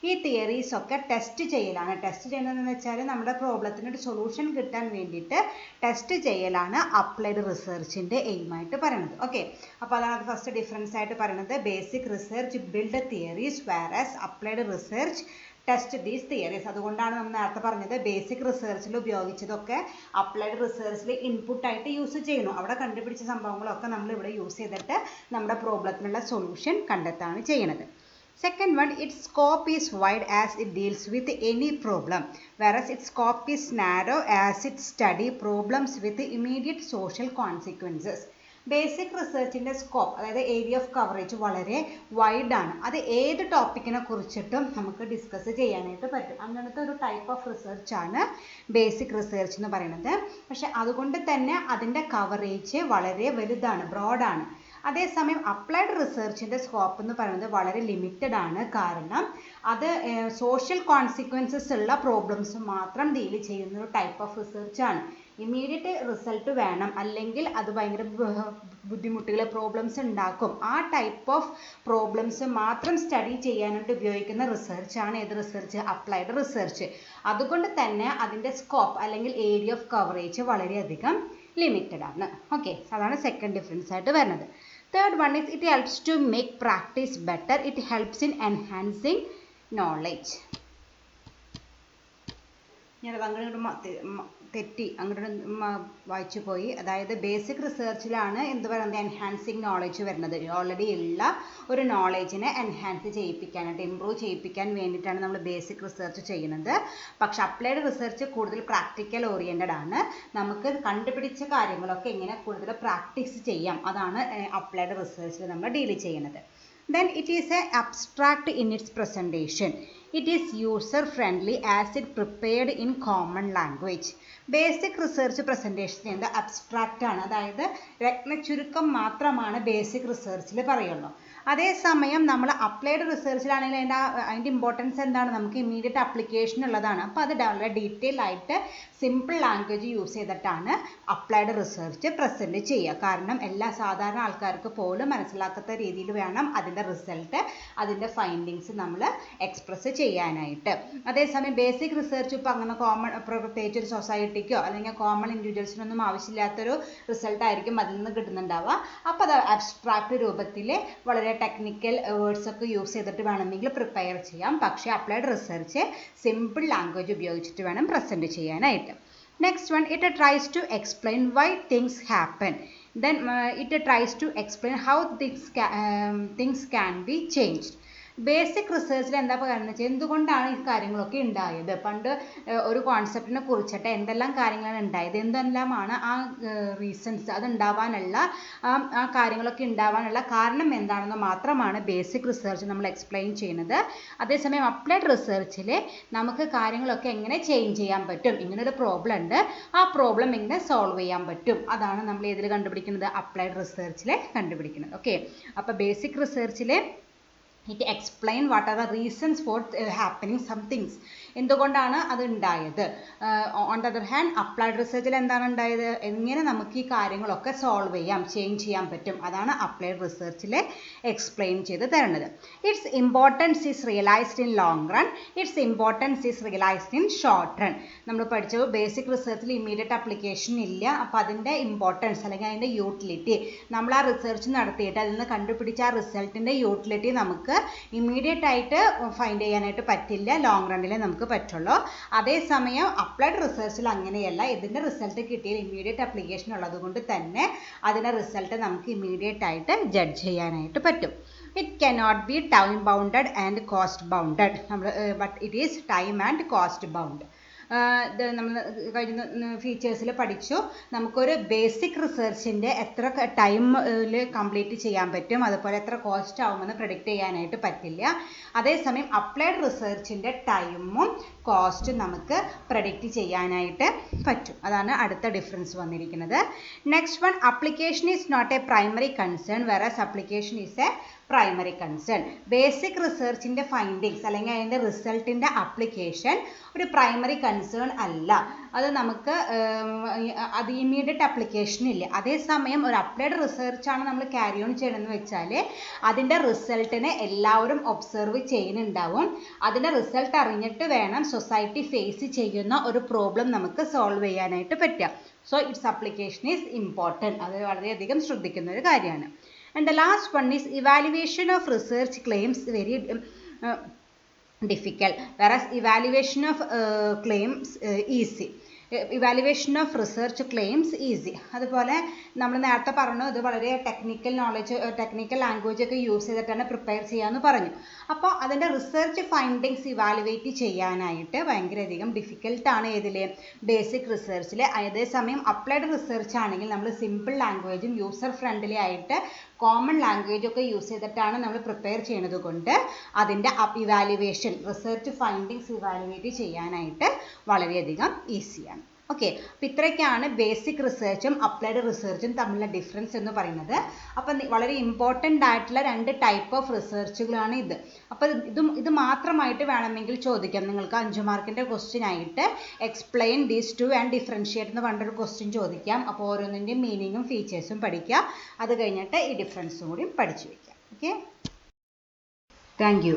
ഈ തിയറീസ് ഒക്കെ ടെസ്റ്റ് ചെയ്യലാണ്. ടെസ്റ്റ് ചെയ്യുന്നതെന്ന് വെച്ചാൽ നമ്മുടെ പ്രോബ്ലത്തിന് ഒരു സൊല്യൂഷൻ കിട്ടാൻ വേണ്ടിയിട്ട് ടെസ്റ്റ് ചെയ്യലാണ് അപ്ലൈഡ് റിസർച്ചിൻ്റെ എയിമായിട്ട് പറയുന്നത്. ഓക്കെ, അപ്പോൾ അതാണ് ഫസ്റ്റ് ഡിഫറൻസ് ആയിട്ട് പറയുന്നത്. Basic research build theories വേറാസ് applied research test these theories. അതുകൊണ്ടാണ് നമ്മൾ നേരത്തെ പറഞ്ഞത് ബേസിക് റിസർച്ചിൽ ഉപയോഗിച്ചതൊക്കെ അപ്ലൈഡ് റിസർച്ചിൽ ഇൻപുട്ടായിട്ട് യൂസ് ചെയ്യുന്നു. അവിടെ കണ്ടുപിടിച്ച സംഭവങ്ങളൊക്കെ നമ്മൾ ഇവിടെ യൂസ് ചെയ്തിട്ട് നമ്മുടെ പ്രോബ്ലത്തിനുള്ള സൊല്യൂഷൻ കണ്ടെത്താണ് ചെയ്യുന്നത്. Second one, its scope is wide as it deals with any problem, whereas its scope is narrow as it study problems with immediate social consequences. Basic റിസർച്ചിൻ്റെ സ്കോപ്പ്, അതായത് ഏരിയ ഓഫ് കവറേജ് വളരെ വൈഡാണ്. അത് ഏത് ടോപ്പിക്കിനെ കുറിച്ചിട്ടും നമുക്ക് discuss ചെയ്യാനായിട്ട് പറ്റും. അങ്ങനത്തെ ഒരു ടൈപ്പ് ഓഫ് റിസർച്ചാണ് ബേസിക് റിസർച്ച് എന്ന് പറയുന്നത്. പക്ഷെ അതുകൊണ്ട് തന്നെ അതിൻ്റെ കവറേജ് വളരെ വലുതാണ്, ബ്രോഡാണ്. അതേസമയം അപ്ലൈഡ് റിസർച്ചിൻ്റെ സ്കോപ്പ് എന്ന് പറയുന്നത് വളരെ ലിമിറ്റഡ് ആണ്. കാരണം അത് സോഷ്യൽ കോൺസിക്വൻസസ് ഉള്ള പ്രോബ്ലംസ് മാത്രം ഡീൽ ചെയ്യുന്ന ഒരു ടൈപ്പ് ഓഫ് റിസർച്ചാണ്. ഇമ്മീഡിയറ്റ് റിസൾട്ട് വേണം, അല്ലെങ്കിൽ അത് ഭയങ്കര ബുദ്ധിമുട്ടുകൾ പ്രോബ്ലംസ് ഉണ്ടാക്കും. ആ ടൈപ്പ് ഓഫ് പ്രോബ്ലംസ് മാത്രം സ്റ്റഡി ചെയ്യാനായിട്ട് ഉപയോഗിക്കുന്ന റിസർച്ചാണ് ഏത് റിസർച്ച്? Applied research. അതുകൊണ്ട് തന്നെ അതിൻ്റെ സ്കോപ്പ് അല്ലെങ്കിൽ ഏരിയ ഓഫ് കവറേജ് വളരെയധികം ലിമിറ്റഡ് ആണ്. ഓക്കെ, അതാണ് സെക്കൻഡ് ഡിഫറൻസ് ആയിട്ട് വരുന്നത്. Third one is it helps to make practice better. It helps in enhancing knowledge. ഞാനത് അങ്ങോട്ട് തെറ്റി അങ്ങോട്ട് വായിച്ചു പോയി. അതായത് ബേസിക് റിസർച്ചിലാണ് എന്ത് പറയുന്നത്, എൻഹാൻസിങ് നോളജ് വരുന്നത്. ഓൾറെഡി ഉള്ള ഒരു നോളേജിനെ എൻഹാൻസ് ചെയ്യിപ്പിക്കാനായിട്ട്, ഇമ്പ്രൂവ് ചെയ്യിപ്പിക്കാൻ വേണ്ടിയിട്ടാണ് നമ്മൾ ബേസിക് റിസർച്ച് ചെയ്യുന്നത്. പക്ഷെ അപ്ലൈഡ് റിസർച്ച് കൂടുതൽ പ്രാക്ടിക്കൽ ഓറിയൻറ്റഡ് ആണ്. നമുക്ക് കണ്ടുപിടിച്ച കാര്യങ്ങളൊക്കെ എങ്ങനെ കൂടുതൽ പ്രാക്ടീസ് ചെയ്യാം, അതാണ് അപ്ലൈഡ് റിസർച്ചിൽ നമ്മൾ ഡീൽ ചെയ്യുന്നത്. Then it is a abstract in its presentation. It is user friendly as it prepared in common language. Basic research presentation ചെയ്യുന്നത് അബ്സ്ട്രാക്റ്റ് ആണ്. അതായത് രത്നച്ചുരുക്കം മാത്രമാണ് ബേസിക് റിസർച്ചിൽ പറയുള്ളൂ. അതേസമയം നമ്മൾ അപ്ലൈഡ് റിസർച്ചിലാണെങ്കിൽ അതിൻ്റെ ഇമ്പോർട്ടൻസ് എന്താണ്, നമുക്ക് ഇമ്മീഡിയറ്റ് ആപ്ലിക്കേഷൻ ഉള്ളതാണ്. അപ്പോൾ അത് വളരെ ഡീറ്റെയിൽ ആയിട്ട് സിമ്പിൾ ലാംഗ്വേജ് യൂസ് ചെയ്തിട്ടാണ് അപ്ലൈഡ് റിസർച്ച് പ്രസൻറ്റ് ചെയ്യുക. കാരണം എല്ലാ സാധാരണ ആൾക്കാർക്ക് പോലും മനസ്സിലാക്കാത്ത രീതിയിൽ വേണം അതിൻ്റെ റിസൾട്ട്, അതിൻ്റെ ഫൈൻഡിങ്സ് നമ്മൾ എക്സ്പ്രസ് ചെയ്യാനായിട്ട്. അതേസമയം ബേസിക് റിസർച്ച് ഇപ്പോൾ അങ്ങനെ കോമൺ, പ്രത്യേകിച്ച് ഒരു സൊസൈറ്റിക്കോ അല്ലെങ്കിൽ കോമൺ ഇൻഡിവിജ്വൽസിനൊന്നും ആവശ്യമില്ലാത്തൊരു റിസൾട്ട് ആയിരിക്കും അതിൽ നിന്ന് കിട്ടുന്നുണ്ടാവുക. അപ്പോൾ അത് അബ്സ്ട്രാക്റ്റ് രൂപത്തിൽ വളരെ ടെക്നിക്കൽ വേർഡ്സ് ഒക്കെ യൂസ് ചെയ്തിട്ട് വേണമെങ്കിൽ പ്രിപ്പയർ ചെയ്യാം. പക്ഷേ അപ്ലൈഡ് റിസർച്ച് സിമ്പിൾ ലാംഗ്വേജ് ഉപയോഗിച്ചിട്ട് വേണം പ്രസൻറ്റ് ചെയ്യാനായിട്ട്. Next one, it tries to explain why things happen. Then it tries to explain how things can be changed. Basic റിസർച്ചിൽ എന്താ പറയുന്നത് വെച്ചാൽ എന്തുകൊണ്ടാണ് ഈ കാര്യങ്ങളൊക്കെ ഉണ്ടായത്, പണ്ട് ഒരു കോൺസെപ്റ്റിനെ കുറിച്ചിട്ട് എന്തെല്ലാം കാര്യങ്ങളാണ് ഉണ്ടായത്, എന്തെല്ലാമാണ് ആ റീസൺസ്, അത് ഉണ്ടാവാനുള്ള ആ കാര്യങ്ങളൊക്കെ ഉണ്ടാവാനുള്ള കാരണം എന്താണെന്ന് മാത്രമാണ് ബേസിക് റിസർച്ച് നമ്മൾ എക്സ്പ്ലെയിൻ ചെയ്യുന്നത്. അതേസമയം അപ്ലൈഡ് റിസർച്ചിൽ നമുക്ക് കാര്യങ്ങളൊക്കെ എങ്ങനെ ചേഞ്ച് ചെയ്യാൻ പറ്റും, ഇങ്ങനൊരു പ്രോബ്ലം ഉണ്ട്, ആ പ്രോബ്ലം എങ്ങനെ സോൾവ് ചെയ്യാൻ പറ്റും, അതാണ് നമ്മൾ ഏതിൽ കണ്ടുപിടിക്കുന്നത്, അപ്ലൈഡ് റിസർച്ചിൽ കണ്ടുപിടിക്കുന്നത്. ഓക്കെ, അപ്പോൾ basic റിസർച്ചിൽ it explain what are the reasons for happening some things, എന്തുകൊണ്ടാണ് അത് ഉണ്ടായത്. On the other hand applied റിസർച്ചിൽ എന്താണ് ഉണ്ടായത്, എങ്ങനെ നമുക്ക് ഈ കാര്യങ്ങളൊക്കെ സോൾവ് ചെയ്യാം, ചേഞ്ച് ചെയ്യാൻ പറ്റും, അതാണ് അപ്ലൈഡ് റിസർച്ചിൽ എക്സ്പ്ലെയിൻ ചെയ്ത് തരുന്നത്. Its importance is realised in long run, its importance is realised in short run. നമ്മൾ പഠിച്ചു ബേസിക് റിസർച്ചിൽ ഇമ്മീഡിയറ്റ് ആപ്ലിക്കേഷൻ ഇല്ല. അപ്പോൾ അതിൻ്റെ ഇമ്പോർട്ടൻസ് അല്ലെങ്കിൽ അതിൻ്റെ യൂട്ടിലിറ്റി, നമ്മൾ ആ റിസർച്ച് നടത്തിയിട്ട് അതിൽ നിന്ന് കണ്ടുപിടിച്ച ആ റിസൾട്ടിൻ്റെ യൂട്ടിലിറ്റി നമുക്ക് ഇമ്മീഡിയറ്റ് ആയിട്ട് ഫൈൻഡ് ചെയ്യാനായിട്ട് പറ്റില്ല, ലോങ് റണ്ണിൽ നമുക്ക് പറ്റുള്ളൂ. അതേസമയം അപ്ലൈഡ് റിസർച്ചിൽ അങ്ങനെയല്ല, ഇതിൻ്റെ റിസൾട്ട് കിട്ടിയാൽ ഇമ്മീഡിയറ്റ് ആപ്ലിക്കേഷൻ ഉള്ളത് കൊണ്ട് തന്നെ അതിൻ്റെ റിസൾട്ട് നമുക്ക് ഇമ്മീഡിയറ്റ് ആയിട്ട് ജഡ്ജ് ചെയ്യാനായിട്ട് പറ്റും. It cannot be time bounded and cost bounded, but it is time and cost bound. നമ്മൾ കഴിഞ്ഞ ഫീച്ചേഴ്സിൽ പഠിച്ചു. നമുക്കൊരു ബേസിക് റിസർച്ചിൻ്റെ എത്ര ടൈമിൽ കംപ്ലീറ്റ് ചെയ്യാൻ പറ്റും, അതുപോലെ എത്ര കോസ്റ്റ് ആവുമെന്ന് പ്രെഡിക്റ്റ് ചെയ്യാനായിട്ട് പറ്റില്ല. അതേസമയം അപ്ലൈഡ് റിസർച്ചിൻ്റെ ടൈമും കോസ്റ്റും നമുക്ക് പ്രെഡിക്റ്റ് ചെയ്യാനായിട്ട് പറ്റും. അതാണ് അടുത്ത ഡിഫറൻസ് വന്നിരിക്കുന്നത്. Next one, application is not a primary concern versus application is a primary concern. Basic റിസർച്ചിൻ്റെ ഫൈൻഡിങ്സ് അല്ലെങ്കിൽ അതിൻ്റെ റിസൾട്ടിൻ്റെ അപ്ലിക്കേഷൻ ഒരു പ്രൈമറി കൺസേൺ അല്ല. അത് നമുക്ക് അത് ഇമ്മീഡിയറ്റ് അപ്ലിക്കേഷൻ ഇല്ല. അതേസമയം ഒരു അപ്ലൈഡ് റിസർച്ചാണ് നമ്മൾ ക്യാരി ഓൺ ചെയ്യണമെന്ന് വെച്ചാൽ അതിൻ്റെ റിസൾട്ടിനെ എല്ലാവരും ഒബ്സർവ് ചെയ്യുന്നുണ്ടാവും. അതിൻ്റെ റിസൾട്ട് അറിഞ്ഞിട്ട് വേണം സൊസൈറ്റി ഫേസ് ചെയ്യുന്ന ഒരു പ്രോബ്ലം നമുക്ക് സോൾവ് ചെയ്യാനായിട്ട് പറ്റുക. So it's application is important. അത് വളരെയധികം ശ്രദ്ധിക്കുന്ന ഒരു കാര്യമാണ്. And the last one is evaluation of research claims very difficult, whereas evaluation of claims easy. Evaluation of research claims easy. അതുപോലെ നമ്മൾ നേരത്തെ പറഞ്ഞു ഇത് വളരെ ടെക്നിക്കൽ നോളജ് ടെക്നിക്കൽ ലാംഗ്വേജ് ഒക്കെ യൂസ് ചെയ്തിട്ടാണ് പ്രിപ്പയർ ചെയ്യാമെന്ന് പറഞ്ഞു. അപ്പോൾ അതിൻ്റെ റിസർച്ച് ഫൈൻഡിങ്സ് ഇവാലുവേറ്റ് ചെയ്യാനായിട്ട് ഭയങ്കരധികം ഡിഫിക്കൽട്ടാണ് ഏതിൽ ബേസിക് റിസർച്ചിൽ. അതേസമയം അപ്ലൈഡ് റിസർച്ച് ആണെങ്കിൽ നമ്മൾ സിമ്പിൾ ലാംഗ്വേജും യൂസർ ഫ്രണ്ട്ലി ആയിട്ട് കോമൺ ലാംഗ്വേജ് ഒക്കെ യൂസ് ചെയ്തിട്ടാണ് നമ്മൾ പ്രിപ്പയർ ചെയ്യുന്നത് കൊണ്ട് അതിൻ്റെ ഇവാലുവേഷൻ റിസർച്ച് ഫൈൻഡിങ്സ് ഇവാലുവേറ്റ് ചെയ്യാനായിട്ട് വളരെയധികം ഈസിയാണ്. ഓക്കെ, അപ്പോൾ ഇത്രയൊക്കെയാണ് ബേസിക് റിസർച്ചും അപ്ലൈഡ് റിസർച്ചും തമ്മിലുള്ള ഡിഫറൻസ് എന്ന് പറയുന്നത്. അപ്പം വളരെ ഇമ്പോർട്ടൻ്റ് ആയിട്ടുള്ള 2 ടൈപ്പ് ഓഫ് റിസർച്ചുകളാണ് ഇത്. അപ്പോൾ ഇത് മാത്രമായിട്ട് വേണമെങ്കിൽ ചോദിക്കാം. നിങ്ങൾക്ക് 5 മാർക്കിൻ്റെ ക്വസ്റ്റ്യൻ ആയിട്ട് explain these two and differentiate എന്ന് പറഞ്ഞൊരു ക്വസ്റ്റ്യൻ ചോദിക്കാം. അപ്പോൾ ഓരോന്നിൻ്റെയും മീനിങ്ങും ഫീച്ചേഴ്സും പഠിക്കുക. അത് കഴിഞ്ഞിട്ട് ഈ ഡിഫറൻസും കൂടി പഠിച്ചു വയ്ക്കാം. Okay, thank you.